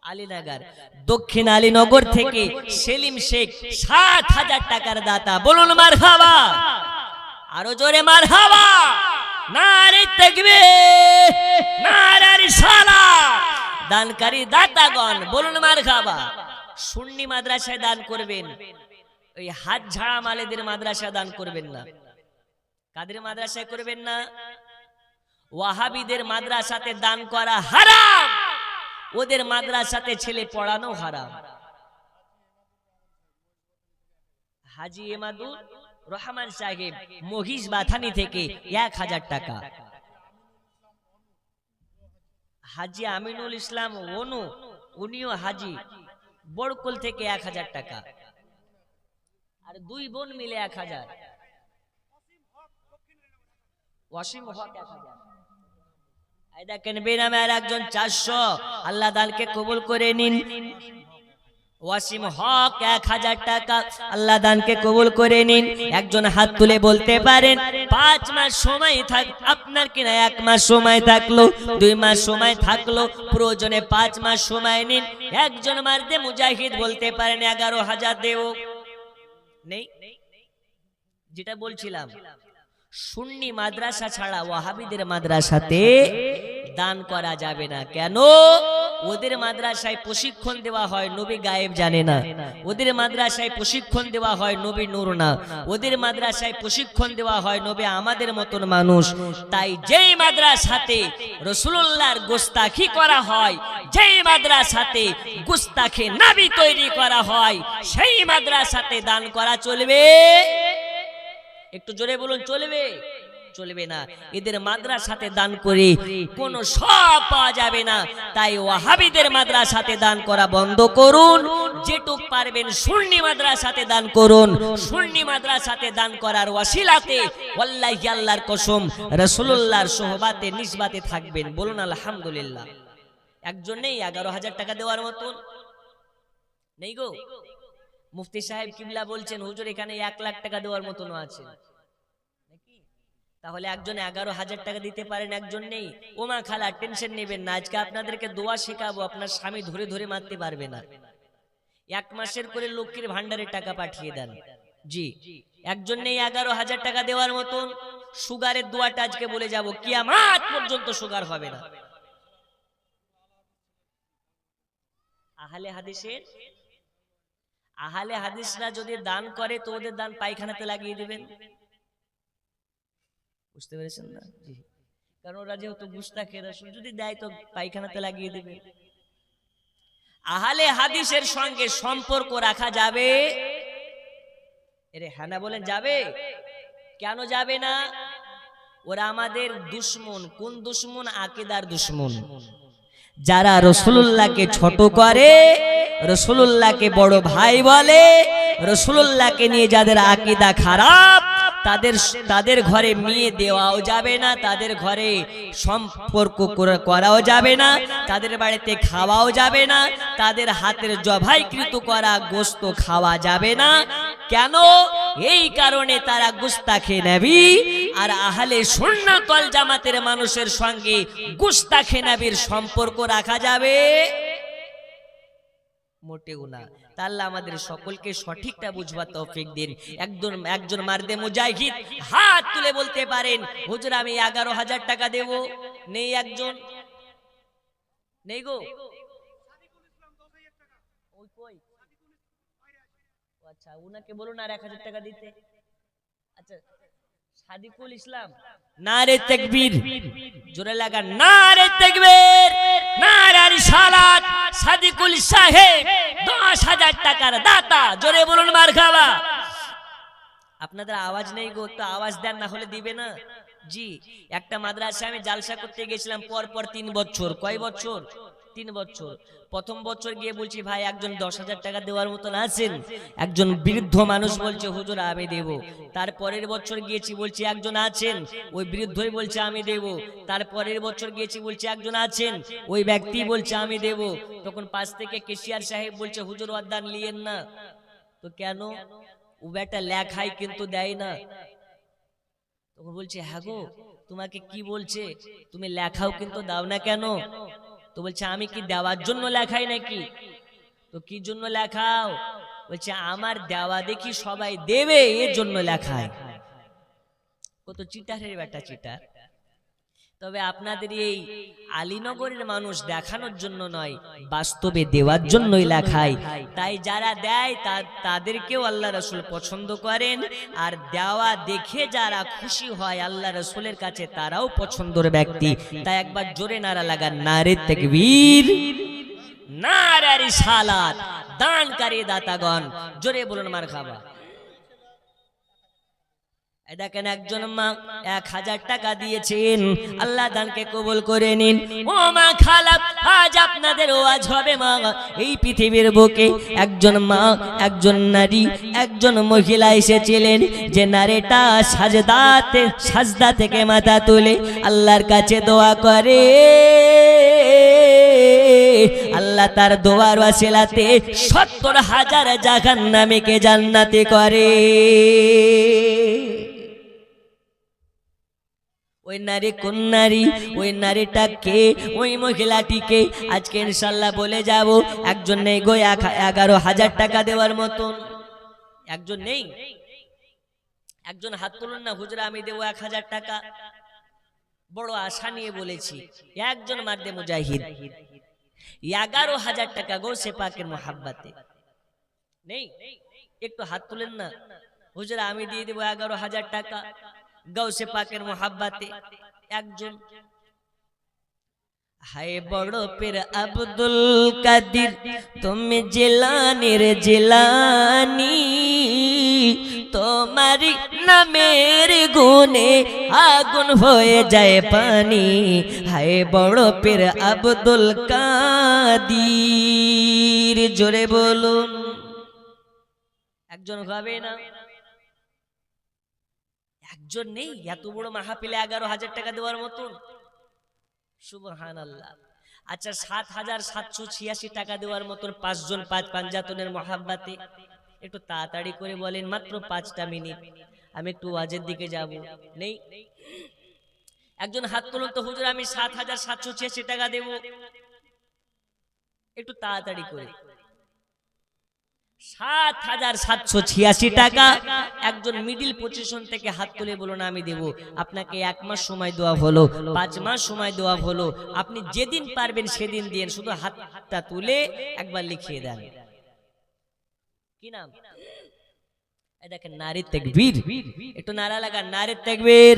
আলীনগর, দক্ষিণ আলীনগর থেকে সেলিম শেখ ৭০০০ টাকার দাতা, বলুন মারহাবা। আরো জোরে মারহাবা। নারে তাকবীর, নারে রিসালাত। দানকারী দাতাগণ বলুন মারহাবা। সুন্নি মাদ্রাসায় দান করবেন, ওই হাত ঝাড়া মালেদের মাদ্রাসায় দান করবেন না। কাদের মাদ্রাসায় করবেন না? ওয়াহাবিদের মাদ্রাসাতে দান করা হারাম। ওদের মাদ্রাসাতে ছেলে পড়ানো হারাম। হাজি এমাদুর রহমান সাহেব মহিষ বাথানি থেকে 1000 টাকা, হাজি আমিনুল ইসলাম অনু উনিও হাজি বড়কুল থেকে 1000 টাকা, আর 2 বোন মিলে 1000, ওয়াসিম হক 1000। এই দেখেন বেনামের একজন 400, আল্লাহ দানকে কবুল করে নিন। ওয়াসিম হক 1000 টাকা, আল্লাহ দানকে কবুল করে নিন। একজন হাত তুলে বলতে পারেন 5 মাস সময় থাক, আপনার কিনা 1 মাস সময় থাকলো, 2 মাস সময় থাকলো, প্রয়োজনে 5 মাস সময় নিন। একজন মারদে মুজাহিদ বলতে পারেন 11,000 দেব। নেই, যেটা বলছিলাম সুন্নি মাদ্রাসা ছাড়া ওয়াহাবিদের মাদ্রাসাতে দান করা যাবে না। কেন? ওদের মাদ্রাসায় প্রশিক্ষণ দেওয়া হয় নবী গায়েব জানে না, ওদের মাদ্রাসায় প্রশিক্ষণ দেওয়া হয় নবী নূর না, ওদের মাদ্রাসায় প্রশিক্ষণ দেওয়া হয় নবী আমাদের মতন মানুষ। তাই যেই মাদ্রাসাতে রাসূলুল্লাহর গোস্তাখি করা হয়, যেই মাদ্রাসাতে গোস্তাখে নবী তৈরি করা হয়, সেই মাদ্রাসাতে দান করা চলবে? একটু জোরে বলুন, চলবে? চলবে না। এদের মাদ্রাসাতে দান করে কোনো সব পাওয়া যাবে না। তাই ওয়াহাবিদের মাদ্রাসাতে দান করা বন্ধ করুন, যেটুক পারবেন সুন্নি মাদ্রাসাতে দান করুন। সুন্নি মাদ্রাসাতে দান করার ওয়াসিলাতে ওয়াল্লাহি আল্লাহর কসম রাসূলুল্লাহর সোহবাতে নিসবাতে থাকবেন। বলুন আলহামদুলিল্লাহ। একজন নেই 11,000 টাকা দেওয়ার মতন? নেই গো। মুফতি সাহেব কিবলা বলছেন হুজুর এখানে 1 লাখ টাকা দেওয়ার মতনও আছে। তাহলে একজন 11,000 টাকা দিতে পারেন, একজন নেই। ওমা খালা টেনশন নেবেন না, আজকে আপনাদেরকে দোয়া শেখাবো, আপনার স্বামী ধরে ধরে মারতে পারবে না। 1 মাসের করে লক্ষ্মীর ভান্ডারের টাকা পাঠিয়ে দেন। জি, একজন নেই 11,000 টাকা দেওয়ার মতন। সুগারের দোয়াটা আজকে বলে যাব, কিয়ামত পর্যন্ত সুগার হবে না। আহলে হাদিসরা যদি দান করে তো ওদের দান পায়খানাতে লাগিয়ে দিবেন। বুঝতে পেরেছেন না? জি, কারণ ওরা যেহেতু গুস্তাখে, রাসূল যদি দেয় তো পায়খানাতে লাগিয়ে দেবে। আহলে হাদিসের সঙ্গে সম্পর্ক রাখা যাবে? এরে হ্যাঁ না বলেন, যাবে? কেন যাবে না? ওরা আমাদের দুশমন। কোন দুশমন? আকীদার দুশমন। যারা রাসূলুল্লাহকে ছোট করে, রাসূলুল্লাহকে বড় ভাই বলে, রাসূলুল্লাহকে নিয়ে যাদের আকীদা খারাপ, তাদের ঘরে মেয়ে দেওয়াও যাবে না, তাদের ঘরে সম্পর্ক করাও যাবে না, তাদের বাড়িতে খাওয়াও যাবে না, তাদের হাতের জবাইকৃত করা গোশত খাওয়া যাবে না। কেন? এই কারণে তারা গুস্তাখে নবী। আর আহলে সুন্নাত ওয়াল জামাতের মানুষের সঙ্গে গুস্তাখে নবীর সম্পর্ক রাখা যাবে? মোটেও না। আল্লাহ আমাদের সকলকে সঠিকটা বুঝবার তৌফিক দিন। একজন মারদে মুজাহিদ হাত তুলে বলতে পারেন হুজুর আমি 11,000 টাকা দেব। নেই একজন? নেই গো। আচ্ছা, উনাকে বলুন আর 1000 টাকা দিতে। আচ্ছা, সাদিকুল ইসলাম, নারে তাকবীর, জোরে লাগা নারে তাকবীর, নারে রিসালাত। সাদিকুল সাহেব 10,000 টাকার দাতা, জোরে বলুন মারহাবা। আপনাদের আওয়াজ নেই গো, তো আওয়াজ দেন, না হলে দিবে না। জি, একটা মাদ্রাসায় আমি জালসা করতে গেছিলাম পর 3 বছর। কয় বছর? 3 বছর। প্রথম বছর গিয়ে বলছি ভাই একজন 10,000 টাকা দেওয়ার মতন আছেন? একজন বৃদ্ধ মানুষ বলছে হুজুর আমি দেব। তারপরের বছর গিয়েছি, বলছি একজন আছেন? ওই বৃদ্ধই বলছে আমি দেব। তারপরের বছর গিয়েছি, বলছি একজন আছেন? ওই ব্যক্তি বলছে আমি দেব। তখন পাশ থেকে কেশিয়ার সাহেব বলছে হুজুর ওয়াদান লিয়েন না। তো কেন? ও বেটা লেখায় কিন্তু দেয় না। তখন বলছে হ্যাঁ গো, তোমাকে কি বলছে? তুমি লেখাও কিন্তু দাও না কেন? তো বলছে আমি কি দেওয়ার জন্য লেখাই নাকি? তো কি জন্য লেখাও? বলছে আমার দেওয়া দেখি সবাই দেবে, এর জন্য লেখায়। কত চিটারের বেটা চিটার। তবে আপনাদের এই আলীনগরের মানুষ দেখানোর জন্য নয়, বাস্তবে দেওয়ার জন্যই লেখায়। তাই যারা দেয় তাদেরকেও আল্লাহ রাসূল পছন্দ করেন, আর দেওয়া দেখে যারা খুশি হয় আল্লাহ রাসূলের কাছে তারাও পছন্দের ব্যক্তি। তাই একবার জোরে নারা লাগান নারে তাকবীর। নারে রিসালাত, দানকারী দাতাগণ, জোরে বলুন মারহাবা। দেখেন একজন মা 1000 টাকা দিয়েছেন, আল্লাহ দানকে কবুল করে নিন। ও মা খালাপ, আজ আপনাদের ওয়াজ হবে মা। এই পৃথিবীর বুকে একজন মা, একজন নারী, একজন মহিলা এসেছিলেন, যে নারীটা সাজদা থেকে মাথা তুলে আল্লাহর কাছে দোয়া করে, আল্লাহ তার দোয়ার ওয়াসিলাতে 70,000 জাহান্নামীকে জান্নাতি করে। ওই নারী কোন নারী, ওই নারীটাকে, ওই মহিলাটিকে আজকে ইনশাআল্লাহ বলে যাব। একজন নেই গো 11,000 টাকা দেওয়ার মতন, একজন নেই। একজন হাত তুলুন না, হুজুর আমি দেবো 1000 টাকা। বড় আশা নিয়ে বলেছি, একজন মারদে মুজাহিদ 11,000 টাকা গৌসে পাকের মোহাব্বতে নেই। একটু হাত তুলেন না, হুজুর আমি দিয়ে দেবো 11,000 টাকা গৌসে পাকের মোহাব্বতে একজন। হায় বড় পীর আব্দুল কাদির তুমি জিলানির জিলানি, তোমারি নামের গুণে আগুন হয়ে যায় পানি। হায় বড় পীর আব্দুল কাদির, জোরে বলুন। একজন হবে না, একজন নেই। এত বড় মাহফিলে 11,000 টাকা দেওয়ার মতন, সুবহানাল্লাহ। আচ্ছা 7,786 টাকা দেওয়ার মতন 5 জন, 5 পাঞ্জাতনের মোহাব্বতে একটু তাড়াতাড়ি করে বলেন, মাত্র 5টা মিনিট, আমি একটু ওয়াজের দিকে যাব। নেই? একজন হাত তুলুন তো, হুজুর আমি 7,786 টাকা দেব, একটু তাড়াতাড়ি করে। 7,786 টাকা। একজন মিডিল পজিশন থেকে হাত তুলে বলুন আমি দেব। আপনাকে 1 মাস সময় দেওয়া হলো, 5 মাস সময় দেওয়া হলো, আপনি যেদিন পারবেন সেদিন দিন, শুধু হাতটা তুলে একবার লিখিয়ে দেন। কি নাম? দেখেন নারী তাকবীর, একটু নারা লাগা, নারী তাকবীর,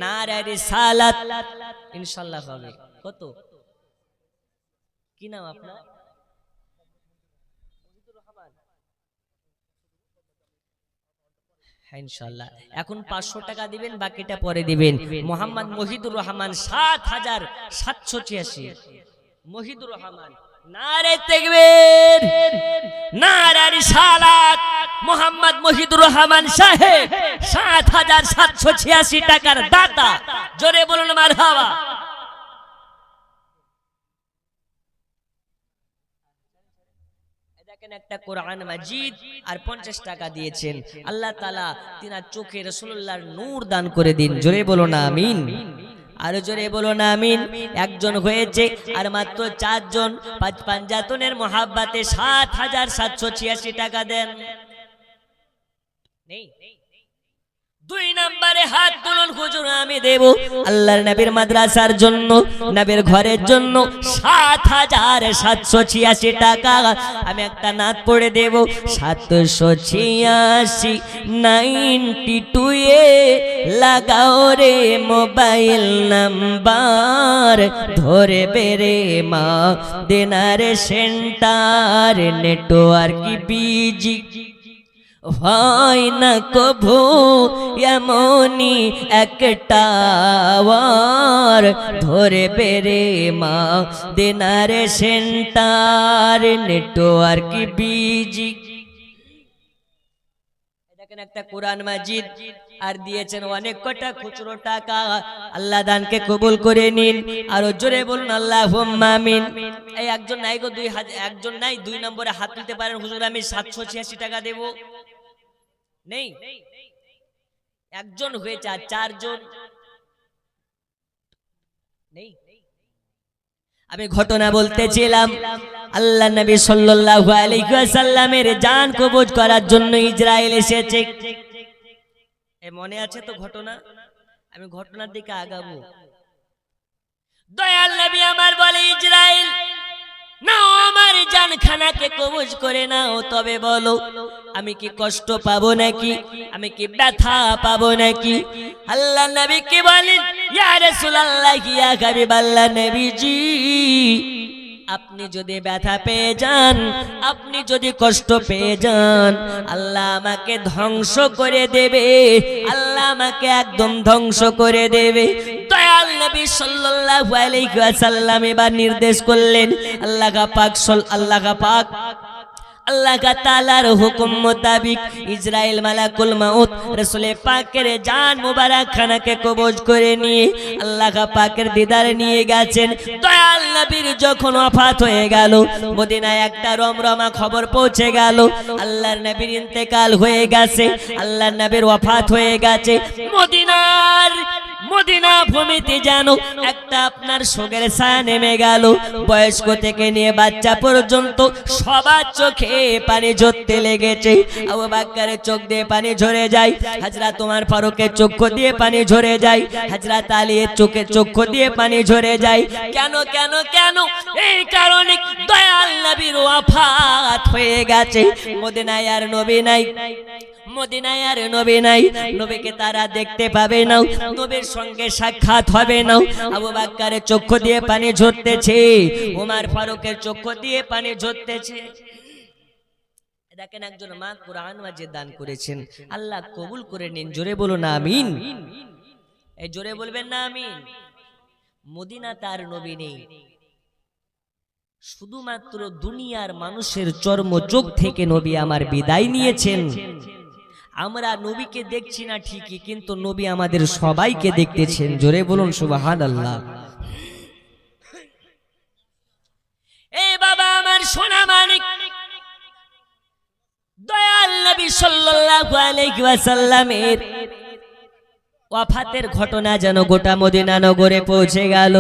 নারে রিসালাত, ইনশাআল্লাহ হবে। কত? কি নাম আপনার? ইনশাআল্লাহ এখন 500 টাকা দিবেন, বাকিটা পরে দিবেন। মোহাম্মদ মহিদুর রহমান 7,786। মহিদুর রহমান, নারে তাকবীর, নারে রিসালাত। মোহাম্মদ মহিদুর রহমান সাহেব 7,786 টাকার দাতা, জোরে বলুন মারহাবা। একটা কোরআন মাজিদ আর 50 টাকা দিয়েছেন। আল্লাহ তাআলা তিনার চোখে রাসূলুল্লাহর নূর দান করে দিন, জোরে বলো না আমিন। আর জোরে বলো না আমিন। একজন হয়েছে আর মাত্র 4 জন, 5 পাঞ্জাতনের মোহাব্বতে 7,786 টাকা দেন। নেই? 2 নম্বরে হাত তুলুন, হুজুর আমি দেব আল্লাহর নবীর মাদ্রাসার জন্য, নবীর ঘরের জন্য 7,786 টাকা। আমি একটা নাত পড়ে দেব, 786 92 এ লাগাও রে মোবাইল নাম্বার, ধরে বেরে মা দেনার সেন্টার, নেটওয়ার্ক বিজি হয় না কভু এমনি একটা ওয়ার, ধরে বেরে মা দেনারে সেন্টার, নেটওয়ার্ক বিজি। দেখেন একটা কোরআন মাজিদ আর দিয়েছেন অনেক কটা খুচরো টাকা। আল্লাহ দানকে কবুল করে নিন, আর জোরে বলুন আল্লাহুম্মা আমিন। এই একজন নাই গো, 2,000, একজন নাই। 2 নম্বরে হাত তুলতে পারেন, হুজুর আমি 786 টাকা দেব। নেই? একজন হয়েছে আর 4 জন নেই। আমি ঘটনা বলতেছিলাম, আল্লাহ নবী সাল্লাল্লাহু আলাইহি ওয়াসাল্লামের জান কবজ করার জন্য ইসরাইল এসেছে। মনে আছে তো ঘটনা? আমি ঘটনার দিকে আগাবো। দয়াল নবী আমার বলে, ইসরাইল নাও আমার জানখানাকে কবজ করে নাও, তবে বলো আমি কি কষ্ট পাবো নাকি, আমি কি ব্যথা পাবো নাকি? আল্লাহ নবী কি বলেন, ইয়া রাসূলুল্লাহ, ইয়া হাবিবাল্লাহ নবীজি, আপনি যদি ব্যথা পেয়ে যান, আপনি যদি কষ্ট পেয়ে যান, আল্লাহ আমাকে ধ্বংস করে দেবে, আল্লাহ আমাকে একদম ধ্বংস করে দেবে। দয়াল নবী সাল্লাল্লাহু আলাইহি ওয়াসাল্লাম এবার নির্দেশ করলেন, আল্লাহ পাক আল্লাহ তাআলার হুকুম মোতাবিক ইসরাইল মালাকুল মাউত রাসূল পাকের জান মুবারক খানাকে কবজ করে নিয়ে আল্লাহ পাকের দিদারে নিয়ে গেছেন। দয়াল নবীর যখন ওয়াফাত হয়ে গেল, মদিনায় একটা রমরমা খবর পৌঁছে গেল, আল্লাহর নবীর ইন্তেকাল হয়ে গেছে, আল্লাহর নবীর ওয়াফাত হয়ে গেছে। মদিনা ভূমিতে যেন একটা আপনার শোকের ছায়া নেমে গেল। বয়স্ক থেকে নিয়ে বাচ্চা পর্যন্ত সবার চোখে পানি ঝরতে লেগেছে। আবু বকরের চোখ দিয়ে পানি ঝরে যায়, হযরত ওমর ফারুকের চক্ষু দিয়ে পানি ঝরে যায়, হযরত আলীর চক্ষু দিয়ে পানি ঝরে যায়। কেন কেন কেন? এই কারণে দয়াল নবীর ওয়াফাত হয়ে গেছে। মদিনায় আর নবী নাই, মদিনায় আর নবী নাই, নবীকে তারা দেখতে পাবে না, নবীর সঙ্গে সাক্ষাৎ হবে না। আবু বকরের চক্ষু দিয়ে পানি ঝরতেছে, ওমর ফারুকের চক্ষু দিয়ে পানি ঝরতেছে। দেখেন, একজন মা কুরআন মাজিদ দান করেছেন, আল্লাহ কবুল করে নিন। জোরে বলুন আমিন। এই জোরে বলবেন না আমিন। মদিনা তার নবী নেই, শুধুমাত্র দুনিয়ার মানুষের চর্ম চোখ থেকে নবী আমার বিদায় নিয়েছেন। আমরা নবীকে দেখছি না ঠিকই, কিন্তু নবী আমাদের সবাইকে দেখতেছেন। জোরে বলুন সুবহানাল্লাহ। এ বাবা আমার সোনা মানিক, দয়াল নবী সাল্লাল্লাহু আলাইহি ওয়াসাল্লামের ওয়াফাতের ঘটনা যেন গোটা মদিনা নগরে পৌঁছে গেল।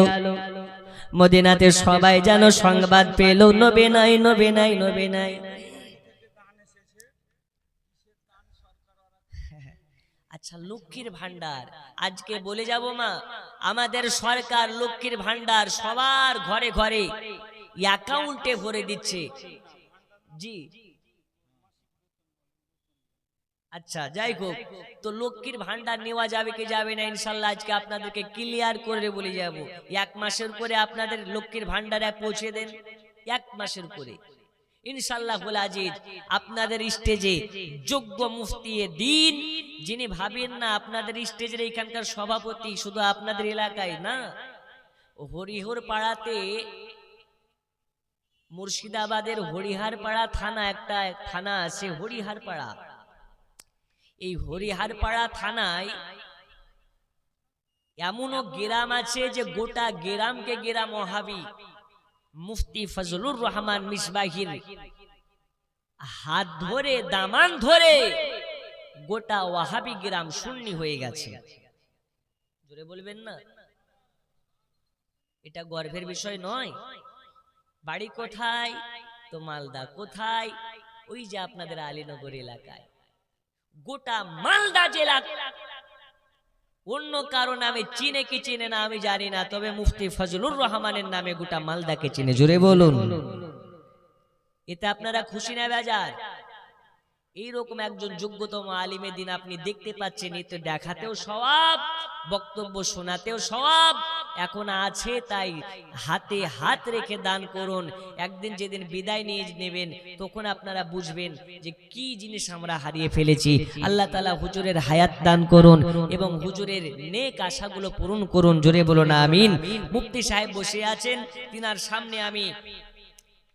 মদিনাতে সবাই যেন সংবাদ পেল, নবী নাই, নবী নাই, নবী নাই। আচ্ছা, লক্ষ্মীর ভান্ডার আজকে বলে যাব মা, আমাদের সরকার লক্ষ্মীর ভান্ডার সবার ঘরে ঘরে অ্যাকাউন্টে ভরে দিচ্ছে। জি আচ্ছা, যাই হোক, তো লক্ষ্মীর ভান্ডার নেওয়া যাবে কি যাবে না ইনশাল্লাহ আজকে আপনাদেরকে ক্লিয়ার করে বলে যাব। 1 মাসের করে আপনাদের লক্ষ্মীর ভান্ডারে পৌঁছে দেন, 1 মাসের করে ইনশাল্লাহ আজিজ। আপনাদের স্টেজে যোগ্য মুফতি দ্বীন যিনি, ভাবেন না আপনাদের স্টেজের এখানকার সভাপতি শুধু আপনাদের এলাকায় না, হরিহর পাড়াতে, মুর্শিদাবাদের হরিহার পাড়া থানা, একটা থানা আছে হরিহার পাড়া। এই হরিহার পাড়া থানায় এমনও গ্রাম আছে যে গোটা গ্রামকে গ্রাম ওয়াহাবি মুফতি ফজলুর রহমান মিসবাহির হাত ধরে, দামান ধরে গোটা ওয়াহাবি গ্রাম সুন্নি হয়ে গেছে। জোরে বলবেন না, এটা গর্বের বিষয় নয়? বাড়ি কোথায়? তো মালদা। কোথায়? ওই যে আপনাদের আলীনগর এলাকায়। গোটা মালদা জেলা অন্য কারো নামে চিনে কি চিনে না আমি জানি না, তবে মুফতি ফজলুর রহমানের নামে গোটা মালদাকে চিনে। জোরে বলুন। এতে আপনারা খুশি না বেজার? এইরকম একজন যোগ্যতম আলিমে দিন আপনি দেখতে পাচ্ছেন, এতে দেখাতেও সওয়াব, বক্তব্য শোনাতেও সওয়াব। এখন আছে তাই হাতে হাত রেখে দান করুন। একদিন যেদিন বিদায় নিয়ে নেবেন তখন আপনারা বুঝবেন যে কি জিনিস আমরা হারিয়ে ফেলেছি। আল্লাহ তাআলা হুজুরের হায়াত দান করুন এবং হুজুরের নেক আশাগুলো পূরণ করুন। জোরে বলুন আমিন। মুফতি সাহেব বসে আছেন, তিনার সামনে আমি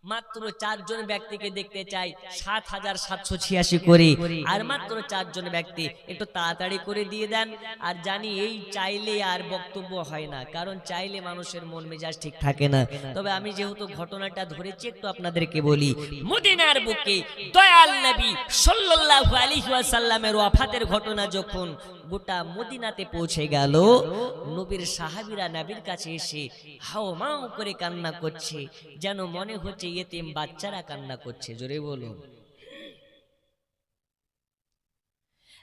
মাত্র 4 জন ব্যক্তিকে দেখতে চাই, ৭৭৮৬ করে, আর মাত্র 4 জন ব্যক্তি একটু তাড়াতাড়ি করে দিয়ে দেন। আর জানি এই চাইলে আর বক্তব্য হয় না, কারণ চাইলে মানুষের মন মেজাজ ঠিক থাকে না। তবে আমি যেহেতু ঘটনাটা ধরেছি একটু আপনাদেরকে বলি। মদিনার বুকে দয়াল নবী সাল্লাল্লাহু আলাইহি ওয়াসাল্লামের ওয়াফাতের ঘটনা যখন গোটা মদিনাতে পৌঁছে গেল, নবীর সাহাবীরা নবীর কাছে এসে হাওমাও করে কান্না করছে, যেন মনে হচ্ছে ইয়েতিম বাচ্চারা কান্না করছে। জোরে বলুন।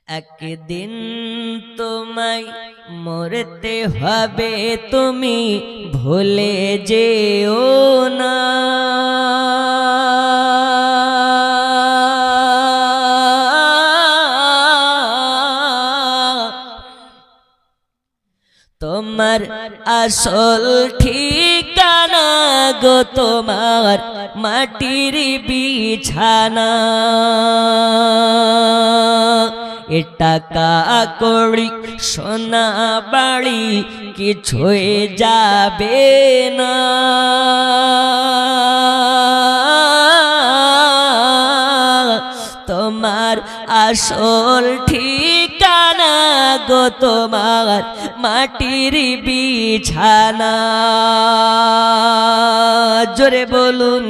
একদিন তোমায় মরতে হবে, তুমি ভুলে যেও না। তোমার আসল ঠিকানা ঠিকানা গো তোমার মাটির বিছানা। এ টাকা কড়ি সোনা বাড়ি কিছুই যাবে না, তোমার আসল ঠিকানা গো তোমার মাটির বিছানা। জোরে বলুন।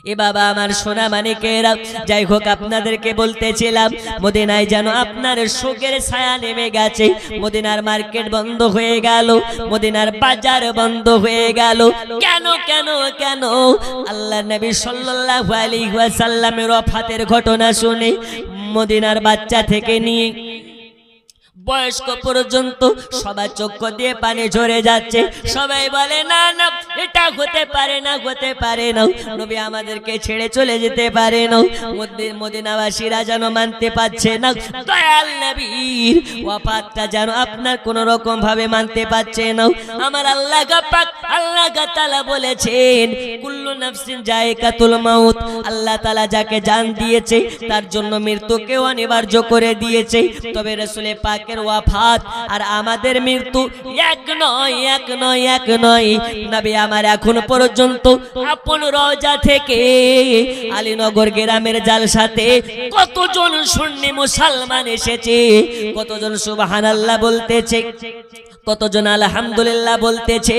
এ বাবা আমার সোনা মানিকেরা, যাই হোক আপনাদেরকে বলতেছিলাম মদিনায় যেন আপনার শোকের ছায়া নেমে গেছে। মদিনার মার্কেট বন্ধ হয়ে গেল, মদিনার বাজার বন্ধ হয়ে গেল। কেন কেন কেন? আল্লাহ নবী সাল্লাল্লাহু আলাইহি ওয়াসাল্লামের ওয়াফাতের ঘটনা শুনে মদিনার বাচ্চা থেকে নিয়ে বয়স্ক পর্যন্ত সবার চক্ষু দিয়ে পানি ঝরে যাচ্ছে। সবাই বলে না না, এটা হতে পারে না, হতে পারে না, নবী আমাদেরকে ছেড়ে চলে যেতে পারে না। মদিনাবাসীরা যেন মানতে পারছে না, দয়াল নবীর ওয়াফাতটা যেন আপনার কোন রকম ভাবে মানতে পারছে না। আমার আল্লাহ পাক আল্লাহ তাআলা বলেছেন কুল্লু নাফসিন যায়কাতুল মাউত। আল্লাহ তাআলা যাকে জান দিয়েছে তার জন্য মৃত্যুকেও অনিবার্য করে দিয়েছে। তবে রাসূল পাকের ওয়াফাত আর আমাদের মৃত্যু এক নয়, এক নয়, এক নয়। নবী আমার এখন পর্যন্ত আপন রওজা থেকে আলীনগর গ্রামের জালসাতে কতজন সুন্নি মুসলমান এসেছে, কতজন সুবহানাল্লাহ বলতেছে, কতজন আলহামদুলিল্লাহ বলতেছে।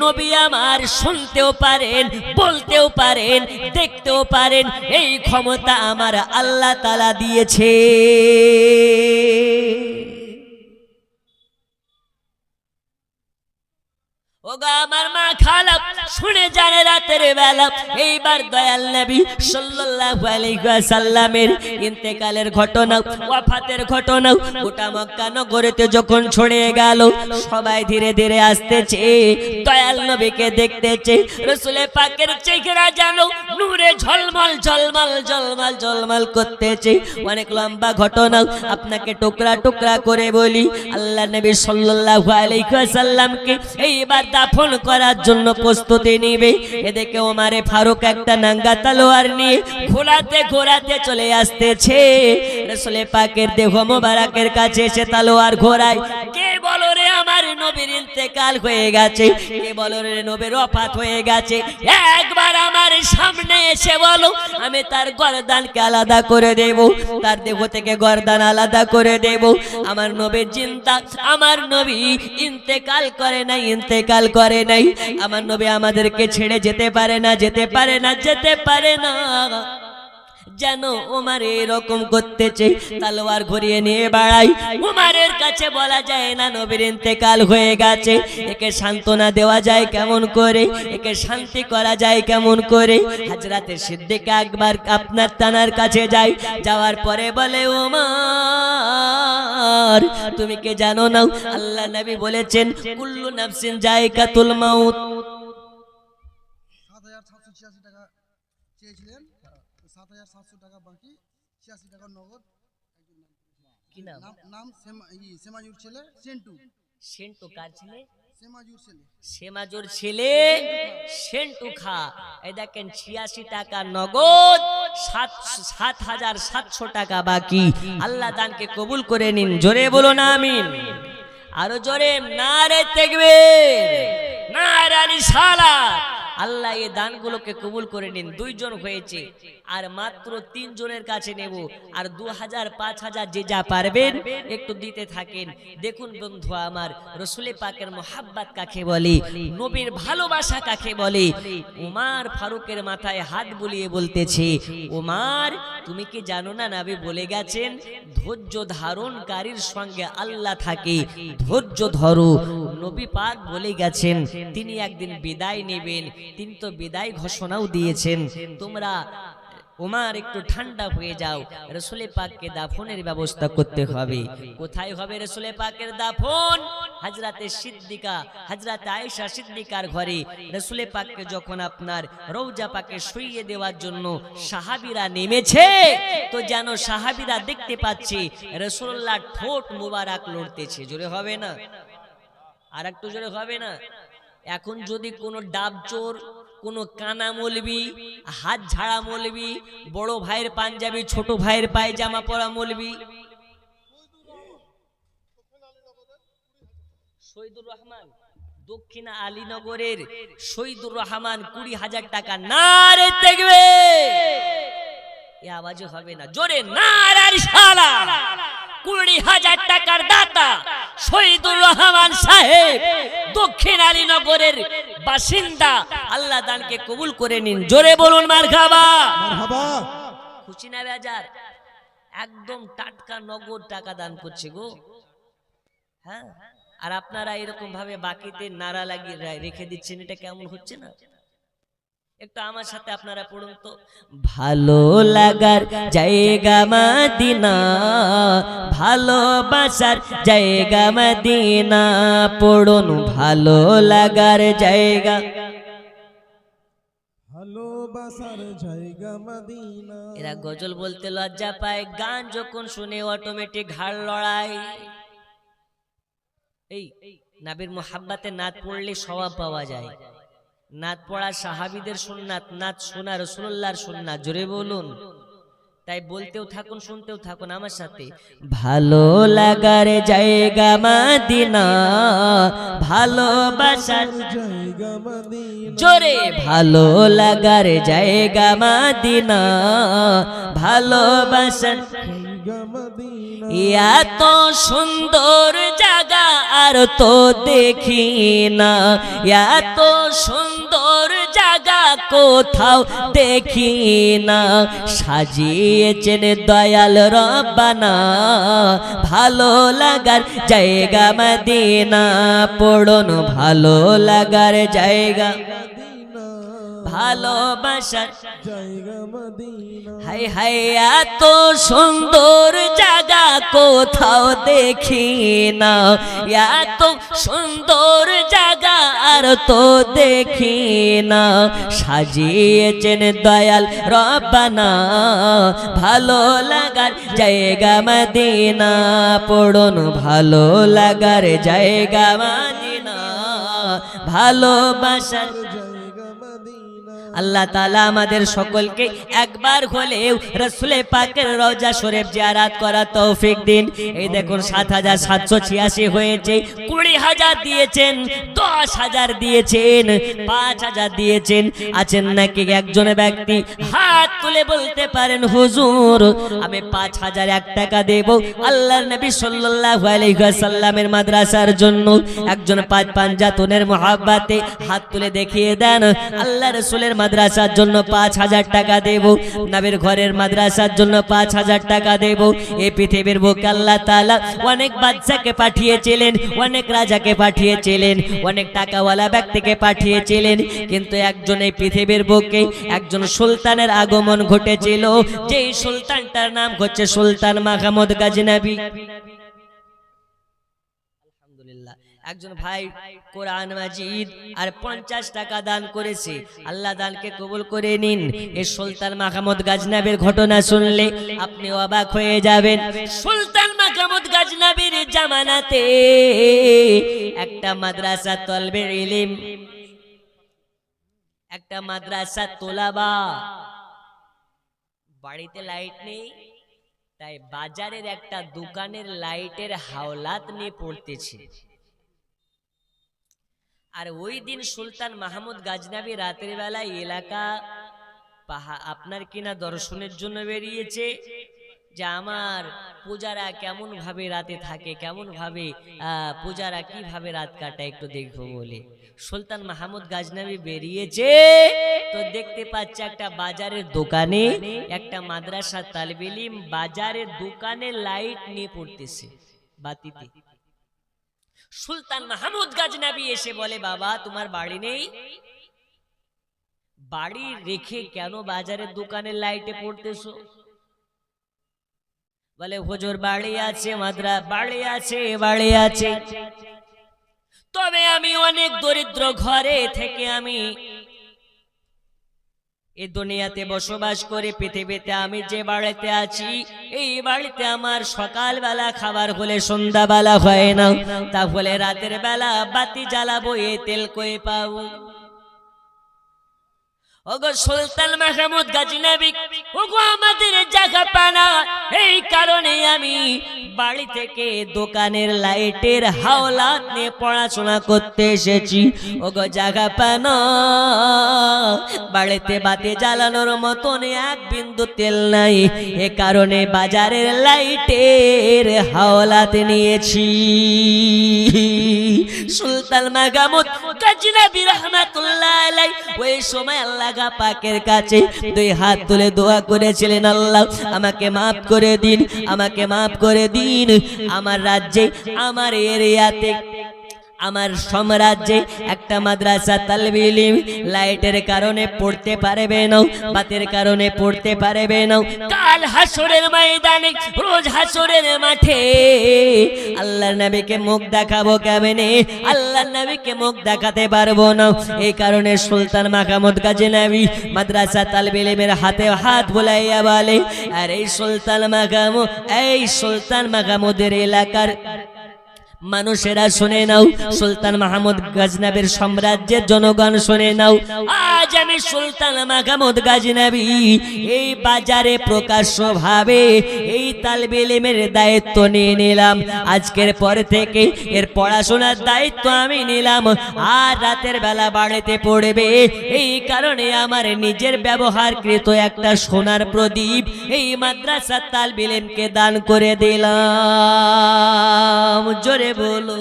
নবী আমার শুনতেও পারেন, বলতেও পারেন, দেখতেও পারেন, এই ক্ষমতা আমার আল্লাহ তাআলা দিয়েছে। ওগো আমার মা খালা শুনে জানে রাতের বেলা এইবার দয়াল নবী সাল্লাল্লাহু আলাইহি ওয়াসাল্লামের ইন্তেকালের ঘটনা, ওয়াফাতের ঘটনা গোটা মক্কা নগরীতে যখন ছড়িয়ে গেল, সবাই ধীরে ধীরে আসতেছে, দয়াল নবীকে দেখতেছে। রাসূল পাকের চেহারা যেন নূরে ঝলমল ঝলমল ঝলমল ঝলমল করতেছে। অনেক লম্বা ঘটনা, আপনাকে টুকরা টুকরা করে বলি। আল্লাহ নবী সাল্লাল্লাহু আলাইহি ওয়াসাল্লামকে এইবার দাফন করার জন্য প্রস্তুতি নিবে। এদিকে ওমরে ফারুক একটা নাঙ্গা তলোয়ার নিয়ে ঘোরাতে ঘোরাতে চলে আসতেছে। রাসূল পাকের দেহ মোবারকের কাছে এসে তলোয়ার ঘোরায়। কে বলো রে আমার নবীর ইন্তেকাল হয়ে গেছে, কে বলো রে নবীর ওয়াফাত হয়ে গেছে, একবার আমার সামনে এসে বলো, আমি তার গর্দানকে আলাদা করে দেব, তার দেহ থেকে গর্দান আলাদা করে দেব। আমার নবীর জিন্দা, আমার নবী ইন্তেকাল করে নাই, ইন্তেকাল করে নাই। আমার নবী আমাদেরকে ছেড়ে যেতে পারে না, যেতে পারে না, যেতে পারে না। যেন ওমর এরকম করতেছে, তলোয়ার ঘুরিয়ে নিয়ে বাড়াই। ওমরের কাছে বলা যায় না নবীর ইন্তেকাল হয়ে গেছে, একে সান্ত্বনা দেওয়া যায় কেমন করে, একে শান্তি করা যায় কেমন করে। হযরতে সিদ্দিক আকবর আপনার তানার কাছে যায়, যাওয়ার পরে বলে ওমর তুমি কি জানো না আল্লাহ নবী বলেছেন কুল্লু নাফসিন যায়কাতুল মাউত। ৭৭৮৬ টাকা চেয়েছিলেন, ৭৭০০ টাকা বাকি, ৮৬ টাকা নগদ। কি নাম? নাম সেমাজুর ছেলে সেন্টু। সেন্টু কার ছেলে? সেমাজুর ছেলে, সেমাজুর ছেলে সেন্টু খা। এই দেখেন ৮৬ টাকা নগদ, ৭৭০০ টাকা বাকি। আল্লাহ দানকে কবুল করে নিন, জোরে বলো না আমিন। আরো জোরে নারে তাকবীর, নারে রিসালাত। আল্লাহ এই দানগুলোকে কবুল করে নিন। 2 জন হয়েছে আর মাত্র 3 জনের কাছে নেব, আর 2000 5000 যে যা পারবেন একটু দিতে থাকেন। দেখুন বন্ধু আমার, রাসূল পাকের মোহাব্বত কাকে বলে, নবীর ভালোবাসা কাকে বলে। ওমর ফারুকের মাথায় হাত বুলিয়ে বলতেছে, ওমর তুমি কি জানো না নবী বলে গেছেন ধৈর্য ধারণকারীর সঙ্গে আল্লাহ থাকে, ধৈর্য ধরো। নবী পাক বলে গেছেন তিনি একদিন বিদায় নেবেন, তিনি তো বিদায় ঘোষণাও দিয়েছেন। তোমরা ওমর একটু ঠান্ডা হয়ে যাও, রাসূল পাককে দাফনের ব্যবস্থা করতে হবে। কোথায় হবে রাসূল পাকের দাফন? হযরতে সিদ্দিকা, হযরতে আয়েশা সিদ্দিকার ঘরে। রাসূল পাককে যখন আপনার রওজা পাকে শুইয়ে দেওয়ার জন্য সাহাবীরা নেমেছে, তো যেন সাহাবীরা দেখতে পাচ্ছে রাসূলুল্লাহ ঠোঁট মুবারক লড়তেছে। জোরে হবে না? আর একটু জোরে হবে না? এখন যদি কোনো ডাব চোর, কোনো কানা মৌলবি, হাত ঝাড়া মৌলবি, বড় ভাইয়ের পাঞ্জাবি ছোট ভাইয়ের পায়জামা পরা মৌলবি, শহীদুর রহমান দক্ষিণ আলীনগরের শহীদুর রহমান 20,000 টাকা, নারে তাকবীর, এই আওয়াজে হবে না, জোরে নারে রিসালাত। 20,000 টাকার দাতা শহীদুর রহমান সাহেব দক্ষিণ আলীনগরের বাসিন্দা, আল্লাহ দানকে কবুল করে নিন, জোরে বলুন মারহাবা। মারহাবা। খুশি না বেজার? একদম টাটকা নগদ টাকা দান করছে গো। হ্যাঁ, আর আপনারা এরকম ভাবে বাকিতে নারা লাগিয়ে রেখে দিচ্ছেন, এটা কেমন হচ্ছে না? একটু আমার সাথে আপনারা পড়ুন তো, ভালো লাগার জায়গা মদিনা, ভালোবাসার জায়গা মদিনা, পড়ুন ভালো লাগার জায়গা, ভালোবাসার জায়গা মদিনা। এরা গজল বলতে লজ্জা পায়, গান যখন শুনে অটোমেটিক ঘাড় লড়ায়। এই নবীর মুহাব্বতে নাত পড়লে সওয়াব পাওয়া যায়। নাত পড়া সাহাবীদের সুন্নাত, নাত শোনা রাসূলুল্লাহর সুন্নাত, জোরে বলুন। তাই বলতেও থাকুন, শুনতেও থাকুন আমার সাথে, ভালো লাগার জায়গা মদিনা, ভালোবাসার জায়গা মদিনা। জোরে, ভালো লাগার জায়গা মদিনা, ভালোবাসার জায়গা মদিনা। এত সুন্দর জায়গা আর তো দেখি না, এত সুন্দর জায়গা কোথাও দেখি না, সাজিয়েছেন দয়াল রব্বানা, ভালো লাগার জায়গা মদিনা, পড়ুন ভালো লাগার জায়গা, ভালোবাসার জায়গা মদিনা। হাই হাই এত সুন্দর জায়গা কোথাও দেখি না, এত সুন্দর জায়গা আর তো দেখি না, সাজিয়েছেন দয়াল রব্বানা, ভালো লাগার জায়গা মদিনা, পড়ুন ভালো লাগার জায়গা মদিনা, ভালোবাসার। আল্লাহ তাআলা আমাদের সকলকে একবার হলেও রাসূল পাকের রওজা শরীফ জিয়ারত করার তৌফিক দিন। এই দেখুন 7,786 হয়েছে, 20,000 দিয়েছেন, 10,000 দিয়েছেন, 5,000 দিয়েছেন। আছেন নাকি একজন ব্যক্তি হাত তুলে বলতে পারেন, হুজুর আমি 5,001 টাকা দেব আল্লাহর নবী সাল্লাল্লাহু আলাইহি ওয়াসাল্লামের মাদ্রাসার জন্য। একজন পাঞ্জাতনের মহব্বতে হাত তুলে দেখিয়ে দেন, আল্লাহ রাসূলের মাদ্রাসার জন্য 5,000 টাকা দেব, নবীর ঘরের মাদ্রাসার জন্য 5,000 টাকা দেব। এই পৃথিবীর বুকে আল্লাহ তাআলা অনেক বাদশাকে পাঠিয়েছিলেন, অনেক রাজাকে পাঠিয়েছিলেন, অনেক টাকাওয়ালা ব্যক্তিকে পাঠিয়েছিলেন, কিন্তু একজন এই পৃথিবীর বুকে একজন সুলতানের আগমন ঘটেছিল, যেই সুলতানটার নাম হচ্ছে সুলতান মাহমুদ গজনবী। আলহামদুলিল্লাহ, একজন ভাই কোরআন মাজিদ আর 50 টাকা দান করেছে, আল্লাহ দানকে কবুল করে নিন। এই সুলতান মাহমুদ গজনবীর ঘটনা শুনলে আপনি অবাক হয়ে যাবেন। সুলতান মাহমুদ গজনবীর জামানাতে একটা মাদ্রাসা তলবে ইলম, একটা মাদ্রাসা তোলাবা, বাড়িতে লাইট নেই, তাই বাজারের একটা দোকানের লাইটের হাওলাত নিয়ে পড়তেছে। আর ওই দিন সুলতান মাহমুদ গজনবী রাতের বেলায় এলাকা আপনার কিনা দর্শনের জন্য বেরিয়েছে, যে আমার পূজারা কেমন ভাবে রাতে থাকে, কেমন ভাবে পূজারা কিভাবে রাত কাটায় একটু দেখবো বলে সুলতান মাহমুদ গজনবী বেরিয়েছে। তো দেখতে পাচ্ছে একটা বাজারের দোকানে একটা মাদ্রাসা তালিবে ইলম বাজারের দোকানে লাইট নিয়ে পড়তেছে বাতিতে। সুলতান মাহমুদ গজনবী এসে বলে, বাবা তোমার বাড়ি নেই? বাড়ি রেখে কেন বাজারের দোকানের লাইটে পড়তেছো? বলে হুজুর বাড়ি আছে, বাড়ি আছে, বাড়ি আছে, তবে আমি অনেক দরিদ্র ঘরে থেকে আমি এই দুনিয়াতে বসবাস করে পৃথিবীতে আমি যে বাড়িতে আছি এই বাড়িতে আমার সকালবেলা খাবার হলে সন্ধ্যাবেলা হয় না, তাহলে রাতের বেলা বাতি জ্বালাবো এ তেল কই পাবো? ওগো সুলতান মাহমুদ গজনবী, ওগো আমাদের জায়গা পানা, এই কারণে আমি বাড়ি থেকে দোকানের লাইটের হাওলাত নিয়ে পড়াশোনা করতে এসেছি। ওগো জায়গা পানা, বাড়িতে বাতি জ্বালানোর মতন এক বিন্দু তেল নাই, এ কারণে বাজারের লাইটের হাওলাত নিয়েছি। সুলতান মাহমুদ গজনবী রাহমাতুল্লাহ আলাইহি ওই সময় আল্লাহ পাকের কাছে দুই হাত তুলে দোয়া করেছিলেন, আল্লাহ আমাকে মাফ করে দিন, আমাকে মাফ করে দিন। আমার রাজ্যে, আমার এরিয়াতে, আমার সাম্রাজ্যে একটা মাদ্রাসা তালবে ইলম লাইটের কারণে পড়তে পারবে না, বাতের কারণে পড়তে পারবে না। কাল হাসরের ময়দানে, রোজ হাসরের মাঠে আল্লাহর নবীকে মুখ দেখাবো কেমনে? আল্লাহর নবীকে মুখ দেখাতে পারবো না। এই কারণে সুলতান মাহমুদ গজনবী মাদ্রাসা তালবে ইলমের হাতে হাত বুলাইয়া বলে, আর এই সুলতান মাহমুদের এলাকার মানুষেরা শুনে নাও, সুলতান মাহমুদ গজনবীর সাম্রাজ্যের জনগণ শুনে নাও, আজ আমি সুলতান মাহমুদ গজনবী এই বাজারে প্রকাশ্যভাবে এই তালবে ইলমের দায়িত্ব নিয়ে নিলাম। আজকের পর থেকে এর পড়াশোনার দায়িত্ব আমি নিলাম, আর রাতের বেলা বাড়িতে পড়বে। এই কারণে আমার নিজের ব্যবহারকৃত একটা সোনার প্রদীপ এই মাদ্রাসা তালবে ইলমকে দান করে দিলাম। জোরে বলো,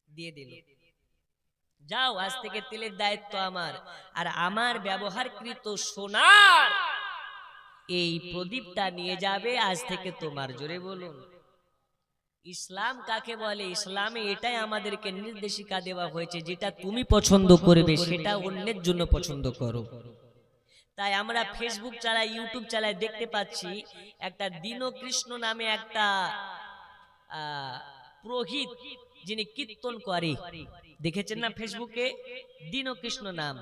দিয়ে দিল। যাও, আজ থেকে তেলের দায়িত্ব আমার, আর আমার ব্যবহারকৃত সোনার এই প্রদীপটা নিয়ে যাবে আজ থেকে তোমার। জোরে বলুন, ইসলাম কাকে বলে? ইসলামে এটাই আমাদেরকে নির্দেশিকা দেওয়া হয়েছে, যেটা তুমি পছন্দ করবে সেটা অন্যের জন্য পছন্দ করো। তাই আমরা ফেসবুক চালাই, ইউটিউব চালাই, দেখতে পাচ্ছি একটা দীনকৃষ্ণ নামে একটা পুরোহিত, যিনি কীর্তন করে, দেখেছেন না ফেসবুকে? দীনকৃষ্ণ নাম।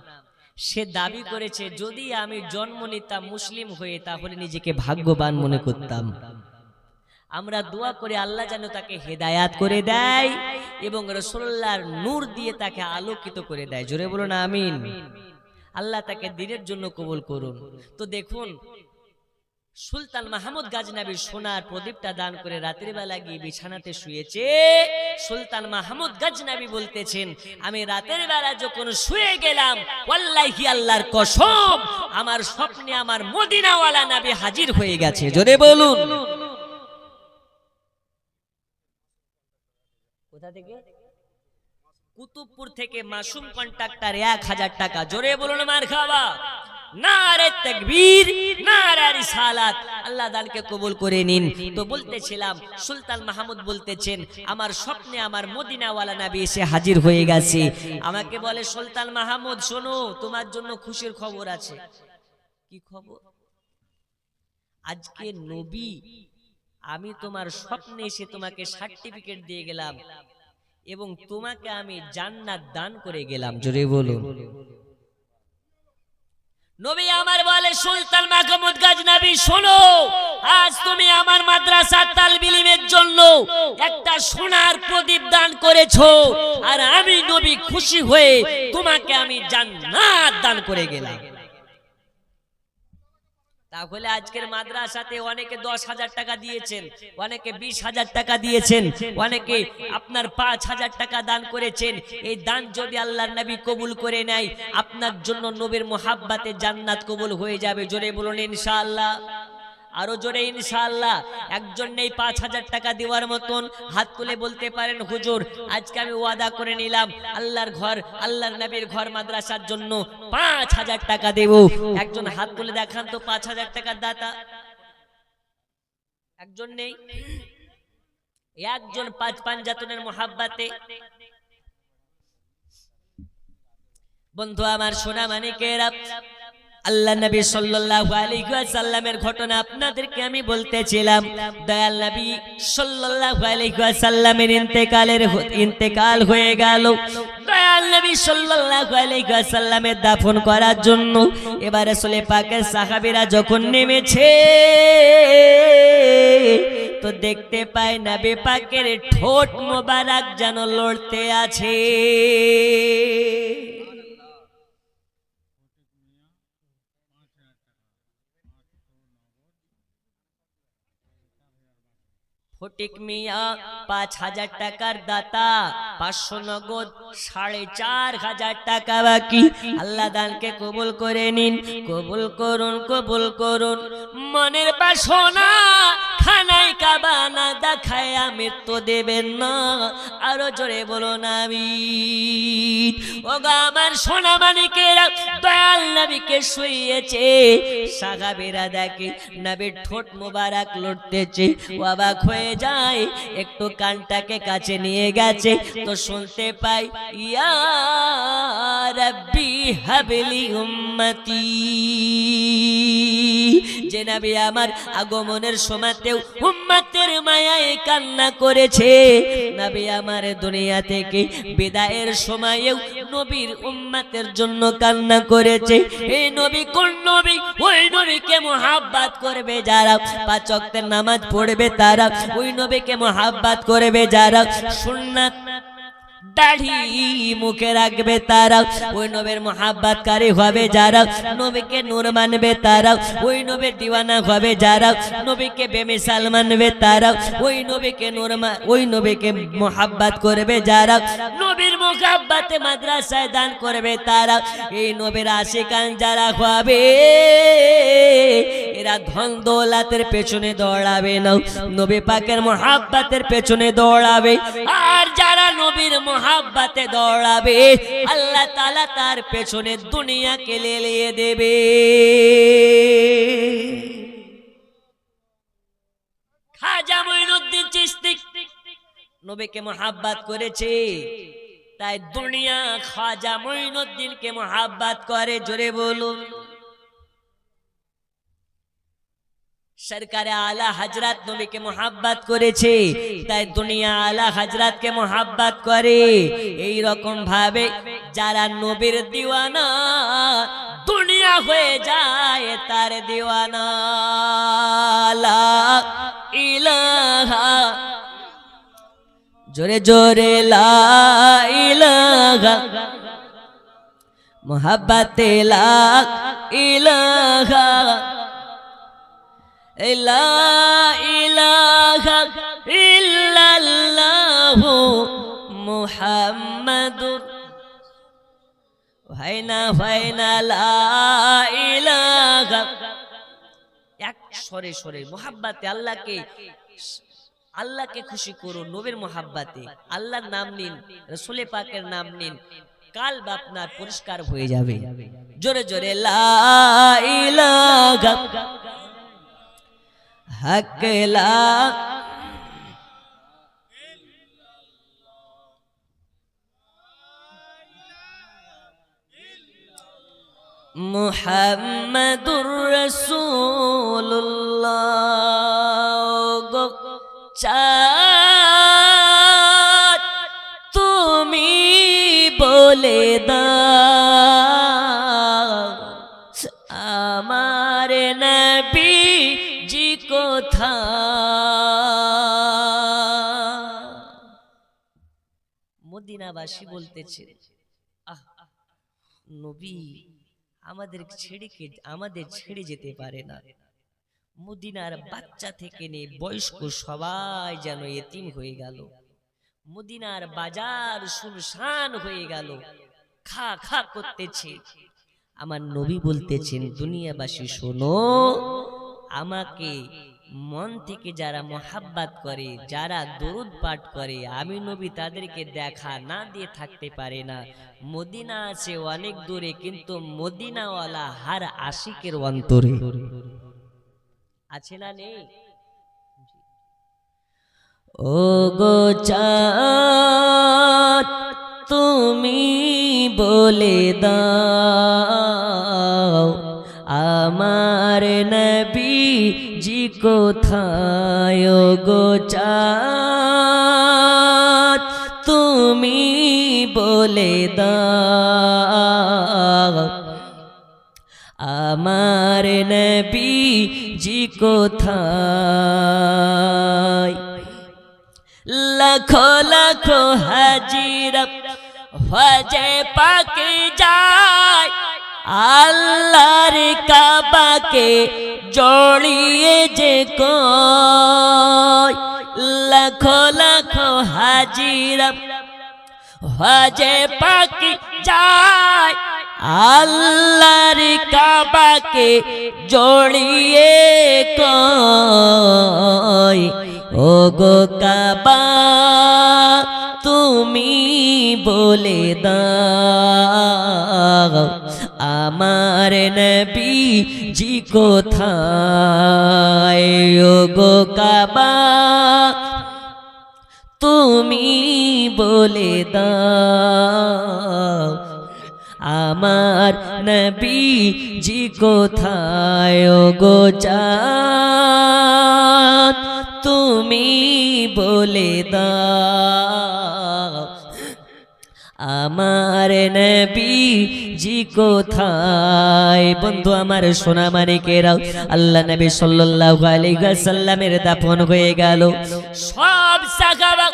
সে দাবি করেছে, যদি আমি জন্ম নিতাম মুসলিম হয়ে তাহলে নিজেকে ভাগ্যবান মনে করতাম। আমরা দোয়া করে আল্লাহ যেন তাকে হেদায়াত করে দেয় এবং রাসূলুল্লাহর নূর দিয়ে তাকে আলোকিত করে দেয়। জোরে বলুন আমিন। আল্লাহ তাকে দ্বীনের জন্য কবুল করুন। তো দেখুন, সুলতান মাহমুদ গজনবী সোনার প্রদীপটা দান করে রাতের বেলা গিয়ে বিছানাতে শুয়েছে। সুলতান মাহমুদ গজনবী বলতেছেন, আমি রাতের বেলা যখন শুয়ে গেলাম, ওয়াল্লাহি আল্লাহর কসম, আমার স্বপ্নে আমার মদিনাওয়ালা নবী হাজির হয়ে গেছে। জোরে বলুন। কোথা থেকে? কুতুবপুর থেকে মাসুম কন্ট্রাক্টর 1000 টাকা। জোরে বলুন মারহাবা। নারে তাকবীর, নারে রিসালাত। আল্লাহ দানকে কবুল করে নিন। তো বলতেছিলাম, সুলতান মাহমুদ বলতেছেন, আমার স্বপ্নে আমার মদিনাওয়ালা নবী এসে হাজির হয়ে গেছে। আমাকে বলে, সুলতান মাহমুদ শোনো, তোমার জন্য খুশির খবর আছে। কি খবর? আজকে নবী, আমি তোমার স্বপ্নে এসে তোমাকে সার্টিফিকেট দিয়ে গেলাম এবং তোমাকে আমি জান্নাত দান করে গেলাম। জোরে বলুন। নবী আমার বলে, সুলতান মাহমুদ গজনবী শোনো, আজ তুমি আমার মাদ্রাসা তালবে ইলমের জন্য একটা সোনার প্রদীপ দান করেছো, আর আমি নবী খুশি হয়ে তোমাকে আমি জান্নাত দান করে গেলাম। তাহলে আজকের মাদ্রাসাতে অনেকে 10,000 টাকা দিয়েছেন, অনেকে 20,000 টাকা দিয়েছেন, অনেকে আপনার 5,000 টাকা দান করেছেন। এই দান যদি আল্লাহর নবী কবুল করে নেয়, আপনার জন্য নবীর মোহাব্বতে জান্নাত কবুল হয়ে যাবে। জোরে বলুন ইনশাআল্লাহ। আরো জোরে ইনশাআল্লাহ। একজন নেই 5,000 টাকা দেওয়ার মতন, হাত তুলে বলতে পারেন, হুজুর আজকে আমি ওয়াদা করে নিলাম আল্লাহর ঘর, আল্লাহর নবীর ঘর মাদ্রাসার জন্য 5,000 টাকা দেব। একজন হাত তুলে দেখান তো 5,000 টাকার দাতা। একজন নেই? একজন পাঁচ পাঞ্জাতনের মোহাব্বতে। বন্ধু আমার, সোনা মানিকেরা, আল্লাহ নবী সাল্লাল্লাহু আলাইহি ওয়াসাল্লামের ঘটনা আপনাদেরকে আমি বলতেছিলাম। দয়াল নবী সাল্লাল্লাহু আলাইহি ওয়াসাল্লামের ইন্তেকাল হয়ে গেল। দয়াল নবী সাল্লাল্লাহু আলাইহি ওয়াসাল্লামের দাফন করার জন্য এবার রাসূল পাকের সাহাবীরা যখন নেমেছে তো দেখতে পায় নবী পাকের ঠোঁট মোবারক যেন লড়তে আছে। ফটিক মিয়া ৫,০০০ টাকার দাতা, ৫০০ নগদ, ৪,৫০০ টাকা বাকি। আল্লাহ দানকে কবুল করে নিন, কবুল করুন, কবুল করুন। মনের বাসনা খানায় কাবা না দেখায় মৃত্যু দেবেন না, আরো জোরে বলুন আমিন। ওগো আমার সোনা মানিকেরা, দয়াল নবীকে শুইয়েছে, সাহাবীরা দেখে নবীর ঠোঁট মোবারক লড়তেছে, অবাক হয়ে যায়। একটু কানটাকে কাছে নিয়ে গেছে তো শুনতে পাই, ইয়া রাব্বি হাবলি উম্মতি। যে নবী আমার আগমনের সময়তেও উম্মতের মায়ায় কান্না করেছে, নবী আমার দুনিয়া থেকে বিদায়ের সময়েও নবীর উম্মতের জন্য কান্না করেছে। এই নবী কোন নবী? ওই নবীকে মুহাব্বত করবে যারা, ৫ ওয়াক্তের নামাজ পড়বে তারা, ওই নবীকে মুহাব্বত করবে যারা, সুন্নাত দাড়ি মুখে রাখবে তারা, ওই নবীর মুহাব্বতকারী হবে যারা, নবীকে নূর মানবে তারা, ওই নবীর দিওয়ানা হবে যারা, নবীকে বেমিসাল মানবে তারা, ওই নবীকে ওই নবীকে মুহাব্বত করবে যারা, নবীর মুহাব্বতে মাদ্রাসায় দান করবে তারা, এই নবীর আশিকান যারা হবে এরা ধন দৌলতের পেছনে দৌড়াবে না, নবী পাকের মুহাব্বতের পেছনে দৌড়াবে। আর যারা নবীর মুহাব্বতে দৌড়াবে আল্লাহ তাআলা তার পেছনে দুনিয়াকে লেলিয়ে দেবে। খাজা মঈনুদ্দিন চিশতি নবীকে মুহাব্বত করেছে, তাই দুনিয়া খাজা মঈনুদ্দিনকে মুহাব্বত করে। জোরে বলুন। সরকারে আলা হযরত নবীকে মুহাব্বত করেছে, তাই দুনিয়া আলা হযরতকে মুহাব্বত করে। এই রকম ভাবে যারা নবীর দিওয়ানা দুনিয়া হয়ে যায় তার দিওয়ানা। লা ইলাহা, জোরে জোরে লা ইলাহা, মুহাব্বতে লা ইলাহা, লা ইলাহা ইল্লাল্লাহু মুহাম্মাদুর ভাইনা ভাইনা লা ইলাহা। এক সরে সরে মুহাব্বতে আল্লাহকে খুশি করুন, নবীর মুহাব্বতে আল্লাহর নাম নিন, রাসূল পাকের নাম নিন, কালব আপনার পরিষ্কার হয়ে যাবে। জোরে জোরে লা ইলাহা হক লা মুহাম্মাদুর রাসূলুল্লাহ। চাঁদ তুমি বলে দাও আমার নবী জি কোথায়। মদিনাবাসী বলতেছে, আহ নবী আমাদের ছেড়ে যেতে পারে না। মদিনার বাচ্চা থেকে নিয়ে বয়স্ক সবাই যেন এতিম হয়ে গেল, মদিনার বাজার সুনসান হয়ে গেল, খা খা করতেছে। আমার নবী বলতেছেন, দুনিয়াবাসী শোনো, আমাকে মন থেকে যারা মুহাব্বত করে, যারা দরুদ পাঠ করে, আমি নবী তাদেরকে দেখা না দিয়ে থাকতে পারে না। মদিনা আছে অনেক দূরে, কিন্তু মদিনাওয়ালা হার আশিকের অন্তরে আছে না নেই? ও গো চাঁদ তুমি বলে দাও আমার নবীজি কোথায় গো চাঁদ তুমি বলে দাও আমার নবীজি কোথায় লাখো লাখো হাজিরা হজে পাকে যায় আল্লাহর কাবাকে জড়িয়ে যে কয় লাখো লাখো হাজিরা হজে পাকে যায় আল্লাহর কাবাকে জড়িয়ে কয় ও গো কাবা তুমি বলে দাও আমার নবীজি কোথায় ও গো কাবা তুমি বলে দাও আমার নবীজি কোথায় গো চাঁদ তুমি বলে দাও আমার নবীজি কোথায় বন্ধু আমার সোনা মানিকেরাও আল্লাহ নবী সাল্লাল্লাহু আলাইহি ওয়াসাল্লামের দাফন হয়ে গেল সব সাহাবা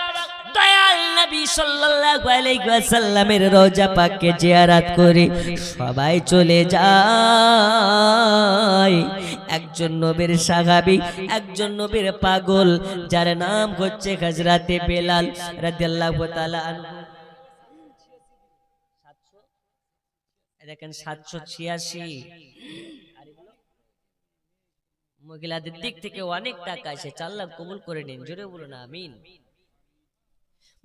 দয়াল নবী সাল্লাল্লাহু আলাইহি ওয়াসাল্লামের রওজা পাককে জিয়ারত করে সবাই চলে যায় একজন নবীর সাহাবী একজন নবীর পাগল যার নাম হচ্ছে হযরতে বেলাল রাদিয়াল্লাহু তাআলা আনহু দেখেন 786 মহিলাদের দিক থেকে অনেক টাকা আছে আল্লাহ কবুল করে নিন জোরে বলুন আমিন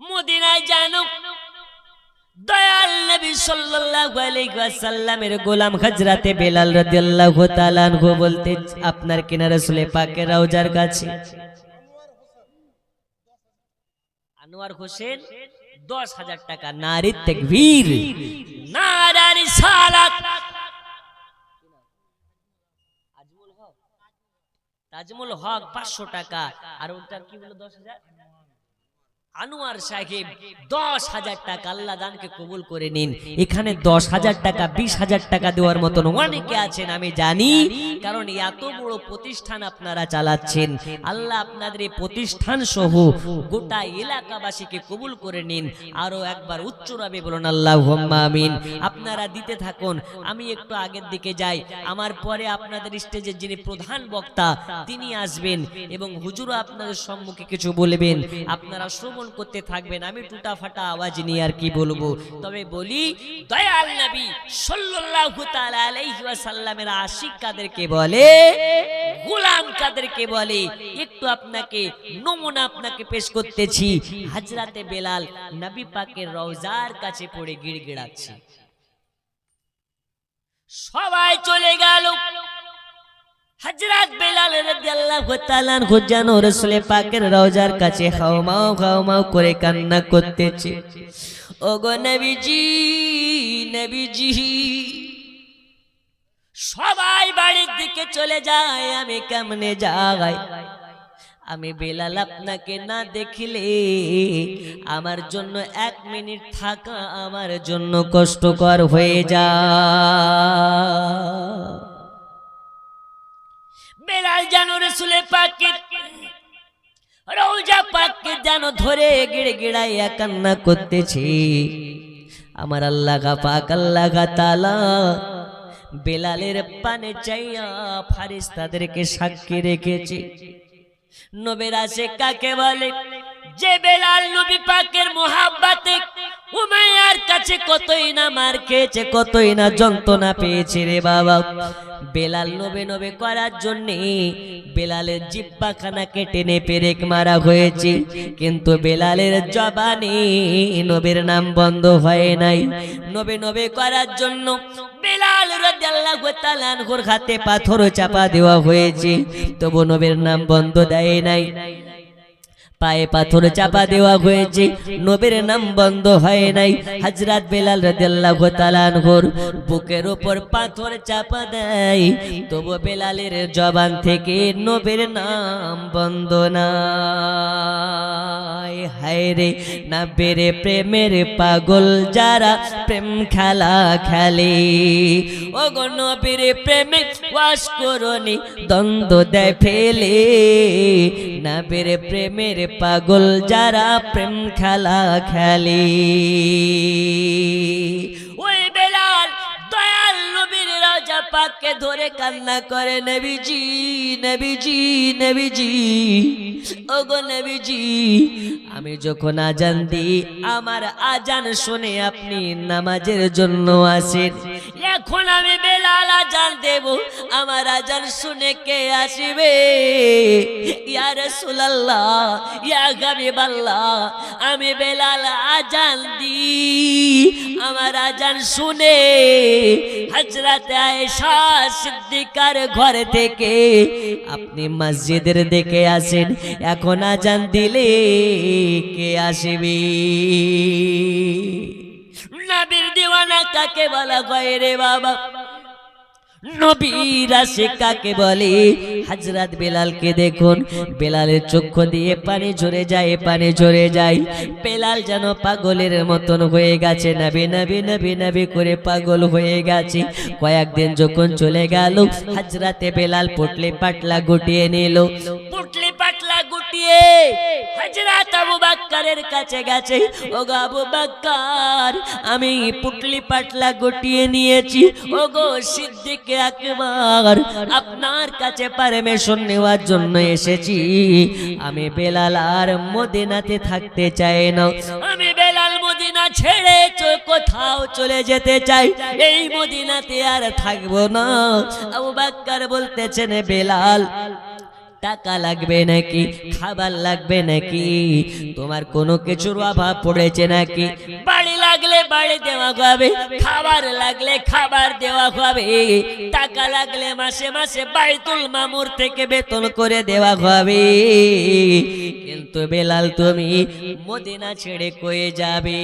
মদিনায় জানো দয়াল নবী সাল্লাল্লাহু আলাইহি ওয়াসাল্লামের গোলাম হযরতে বেলাল রাদিয়াল্লাহু তাআলা আনহু বলতে আপনার কিনা রাসূল পাকের রওজার কাছে আনোয়ার হোসেন 10,000 টাকা নারী তাকবীর নারা রিসালাত তাজমুল হক 500 টাকা আর ওটা কি বলে 10,000 আনোয়ার সাহেব 10,000 টাকা আল্লাহ দানকে কবুল করে নিন এখানে 10,000 টাকা 20,000 টাকা দেওয়ার মতন অনেকে আছেন আমি জানি কারণ এত বড় প্রতিষ্ঠান আপনারা চালাচ্ছেন আল্লাহ আপনাদের এই প্রতিষ্ঠান সহ গোটা এলাকাবাসীকে কবুল করে নিন আরো একবার উচ্চভাবে বলুন আল্লাহুম্মা আমিন আপনারা দিতে থাকুন আমি একটু আগের দিকে যাই আমার পরে আপনাদের স্টেজে যিনি প্রধান বক্তা তিনি আসবেন এবং হুজুরও আপনাদের সম্মুখে কিছু বলবেন আপনারা শ্রবণ করতে থাকবেন আমি টুটা ফাটা আওয়াজ নিয়ে আর কি বলবো তবে বলি দয়াল নবী সাল্লাল্লাহু তাআলা আলাইহি ওয়াসাল্লামের আশিক কাদেরকে বলে গোলাম কাদেরকে বলে একটু আপনাকে নমুনা আপনাকে পেশ করতেছি হযরতে বেলাল নবী পাকের রওজার কাছে পড়ে গিড়গিড়াচ্ছে সবাই চলে গেল হযরত বেলাল রাদিয়াল্লাহু তাআলা আনহু যেন রাসূল পাকের রওজার কাছে খাওমাও খাওমাও করে কান্না করতেছে ওগো নবীজি নবীজি সবাই বাড়ির দিকে চলে যায় আমি কেমনে যাই আমি বেলাল আপনাকে না দেখিলে আমার জন্য 1 মিনিট থাকা আমার জন্য কষ্টকর হয়ে যায় বেলাল যেন রাসূল পাকের রওজা পাককে যেন ধরে গিড়গিড়াইয়া কান্না করতেছে আমার আল্লাহ পাক আল্লাহ তাআলা বেলালের পানে চাইয়া ফেরেশতাদেরকে সাক্ষী রেখেছে নবীর আশিক কাকে বলে যে বেলাল নবী পাকের মোহাব্বতে উমাইয়ার কাছে কতই না মার খেয়েছে কতই না যন্ত্রণা পেয়েছে রে বাবা বেলাল নবে নবে করার জন্য বেলালের জিহ্বাখানা কেটে নে পেরেক মারা হয়েছে কিন্তু বেলালের জবানে নবীর নাম বন্ধ হয় নাই নবে নবে করার জন্য বেলাল রাদিয়াল্লাহু তাআলা আনহুর হাতে পাথর চাপা দেওয়া হয়েছে তবু নবীর নাম বন্ধ দেয় নাই পায়ে পাথর চাপা দেওয়া হয়েছে, নবীর নাম বন্ধ হয় নাই। হযরত বেলাল রাদিয়াল্লাহু তাআলা আনহুর বুকের উপর পাথর চাপা দেয়, তবু বেলালের জবান থেকে নবীর নাম বন্ধ নাই। হায় রে নবীর প্রেমের পাগল যারা প্রেম খেলা খেলে, ও গো নবীর প্রেমে ওয়াস করনি দ্বন্দ্ব দেয় ফেলে, নবীর প্রেমের পাগল যারা প্রেম খেলা খেলে। ওই বেলাল দয়াল নবীর রাজা পাককে ধরে কান্না করে, নবীজি নবীজি নবীজি, ওগো নবীজি, আমি যখন আজান দিই আমার আজান শুনে আপনি নামাজের জন্য আসেন, এখন আমি বেলাল আজান দেব, আমার আজান শুনে কে আসবে? ইয়া রাসূলুল্লাহ, ইয়া হাবিবাল্লাহ, আমি বেলাল আজান দিই, আমার আজান শুনে হযরত আয়েশা সিদ্দিকার ঘর থেকে আপনি মসজিদের দিকে আসেন, এখন আজান দিলে কে আসবে? নবীর দিওয়ানা কাকে বলা হয় রে বাবা? নবীর আশিক কাকে বলে? হযরত বেলালকে দেখুন, বেলালের চক্ষু দিয়ে পানি ঝরে যায়, পানি ঝরে যায়। বেলাল যেন পাগলের মতন হয়ে গেছে, নবী নবী নবী নবী করে পাগল হয়ে গেছে। কয়েকদিন যখন চলে গেল, হযরতে বেলাল পুটলি পাটলা গুটিয়ে নিল, পুটলি পাটলা গুটিয়ে হযরত আবু বকরের কাছে গেছে, ওগো আবু বকর, আমি পুটলি পাটলা গুটিয়ে নিয়েছি, ওগো সিদ্দিক আকবর, আপনার কাছে পারমিশন নেওয়ার জন্য এসেছি। আমি বেলাল আর মদিনাতে থাকতে চাই না, আমি বেলাল মদিনা ছেড়ে কোথাও চলে যেতে চাই, এই মদিনাতে আর থাকবো না। আবু বকর বলতেছেন, বেলাল টাকা লাগবে নাকি, খাবার লাগবে নাকি, তোমার কোনো কিছুর অভাব পড়েছে নাকি? বাড়ি লাগলে বাড়ি দেওয়া হবে, খাবার লাগলে খাবার দেওয়া হবে, টাকা লাগলে মাসে মাসে বাইতুল মামুর থেকে বেতন করে দেওয়া হবে। কিন্তু বেলাল তুমি মদিনা ছেড়ে কয়ে যাবে?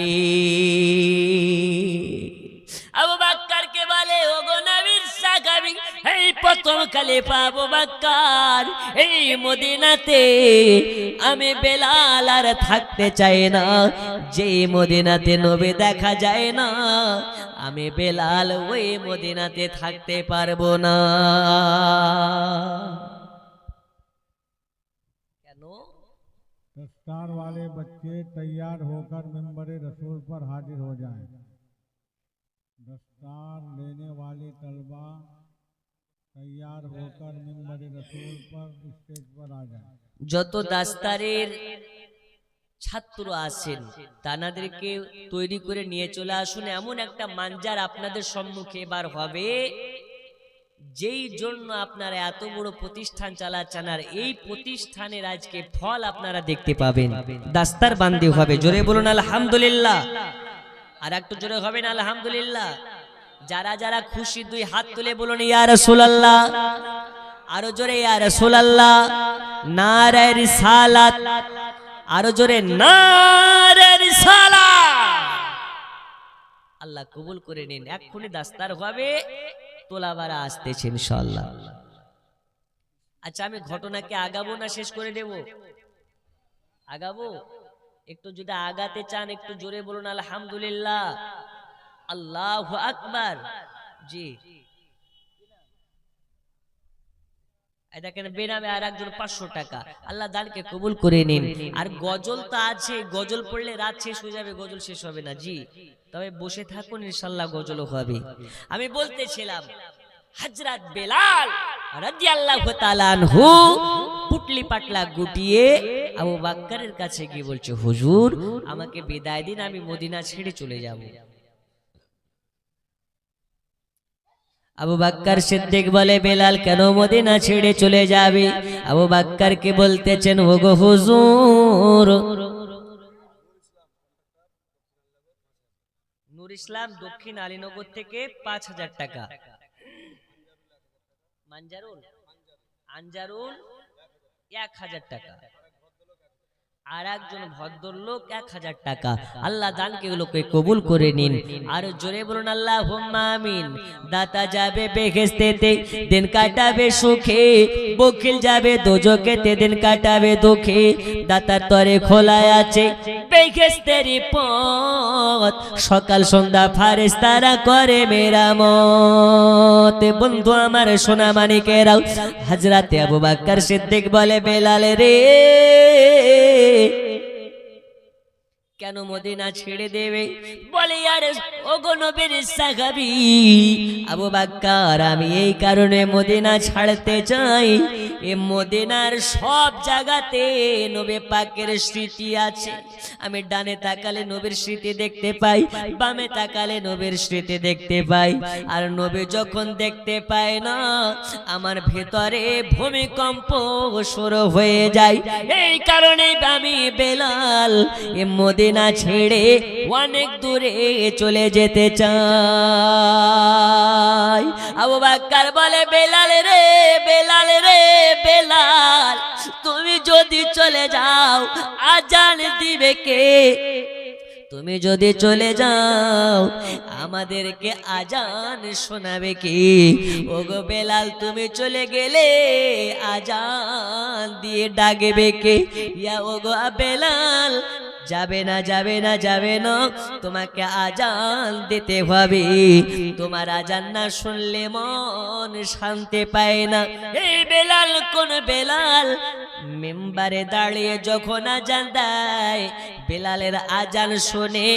আবু বকরকে বলে, ওগো নবীর সাহাবী, এই প্রথম খলিফা আবু বকর, এই মদিনাতে আমি বেলাল আর থাকতে চাই না, যে মদিনাতে নবী দেখা যায় না, আমি বেলাল ওই মদিনাতে থাকতে পারবো না। কেন? दस्तार वाले बच्चे तैयार होकर मिंबर रसूल पर हाजिर हो जाएं। दस्तार लेने वाले तलबा तैयार होकर मिंबर रसूल पर स्टेज पर आ जाएं। যত দাস্তারের ছাত্র আছেন তানাদেরকে তৈরি করে নিয়ে চলে আসুন। এমন একটা মানজার আপনাদের সম্মুখে এবার হবে, যেই জন্য আপনারা এত বড় প্রতিষ্ঠান চালাচ্ছেন, আর এই প্রতিষ্ঠানের আজকে ফল আপনারা দেখতে পাবেন। দাস্তার বান্দি হবে, জোরে বলুন আলহামদুলিল্লাহ। আর একটু জোরে হবে না আলহামদুলিল্লাহ? যারা যারা খুশি দুই হাত তুলে বলুন ইয়া রাসূলুল্লাহ। আরো জোরে ইয়া রাসূলুল্লাহ। নারে রিসালাত, আরো জোরে নারে রিসালাত। আল্লাহ কবুল করে নিন। এক্ষুনি দাস্তার হবে, তোলাবারা আসতেছে ইনশাআল্লাহ। আচ্ছা, আমি ঘটনাকে আগাবো না শেষ করে দেব? আগাবো? একটু যদি আগাতে চান একটু জোরে বলুন আলহামদুলিল্লাহ, আল্লাহু আকবার। জি, দেখেন বেনামে আর একজন 500 টাকা, আল্লাহ দানকে কবুল করে নিন। আর গজল তো আছে, গজল পড়লে রাত শেষ হয়ে যাবে, গজল শেষ হবে না। জি, তবে বসে থাকুন, ইনশাআল্লাহ গজলও হবে। আমি বলতেছিলাম, হযরত বেলাল রাদিয়াল্লাহু তাআলা আনহু পুটলি পাটলা গুটিয়ে আবু বকরের কাছে গিয়ে বলছে, হুজুর আমাকে বিদায় দিন, আমি মদিনা ছেড়ে চলে যাব। আবু বকর সিদ্দিক বলে, বেলাল কেন মদিনা ছেড়ে চলে যাবে? আবু বকরকে বলতেছেন, ওগো হুজুর, নূর ইসলাম দক্ষিণ আলীনগর থেকে 5000 টাকা, আনজারুল 1000 টাকা, আর একজন ভদ্রলোক 1000 টাকা। আল্লাহ দানকে এগুলোকে কবুল করে নিন। আর জোরে বলুন আল্লাহুম্মা আমিন। দাতা যাবে বেহেশতেতে, দিন কাটাবে সুখে, বখিল যাবে দোজখেতে, দিন কাটাবে দুঃখে। দাতার তরে খোলা আছে বেহেশতের পথ, সকাল সন্ধ্যা ফারেশতারা করে মেরামত। বন্ধু আমার সোনা মানিকেরাও, হযরতে আবু বকর সিদ্দিক বলে বেলাল রে, কেন মদিনা ছেড়ে দেবে? বলে আর ওগো নবীর সাহাবী আবু বকর, আমি এই কারণে মদিনা ছাড়তে চাই, এ মদিনার সব জায়গাতে নবী পাকের স্মৃতি আছে। আমি ডানে তাকালে নবীর স্মৃতি দেখতে পাই, বামে তাকালে নবীর স্মৃতি দেখতে পাই। আর নবী যখন দেখতে পায় না, আমার ভেতরে ভূমিকম্প শুরু হয়ে যায়। এই কারণে আমি বেলাল এ মদিনা ছেড়ে অনেক দূরে চলে যেতে চাই। আবু বকর বলে বেলাল রে, বেলাল রে, বেলাল তুমি যদি চলে যাও আজান দিবে কে? তুমি যদি চলে যাও আমাদেরকে আজান শোনাবে কি? ওগো বেলাল তুমি চলে গেলে আজান দিয়ে ডাকবে কে? ইয়া ওগো বেলাল, যাবে না, যাবে না, যাবে না, তোমাকে আজান দিতে হবে। তোমার আজান না শুনলে মন শান্তি পায় না। এই বেলাল কোন বেলাল? মিম্বারে দাঁড়িয়ে যখন আজান দেয়, বেলালের আজান শুনে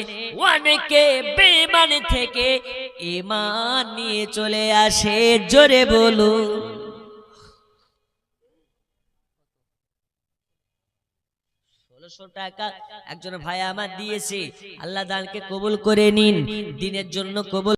অনেকে বেঈমান থেকে ঈমান নিয়ে চলে আসে। জোরে বলুন। 1600 টাকা একজন ভাই আমার দিয়েছে। আল্লাহ দানকে কবুল করে নিন, দিনের জন্য কবুল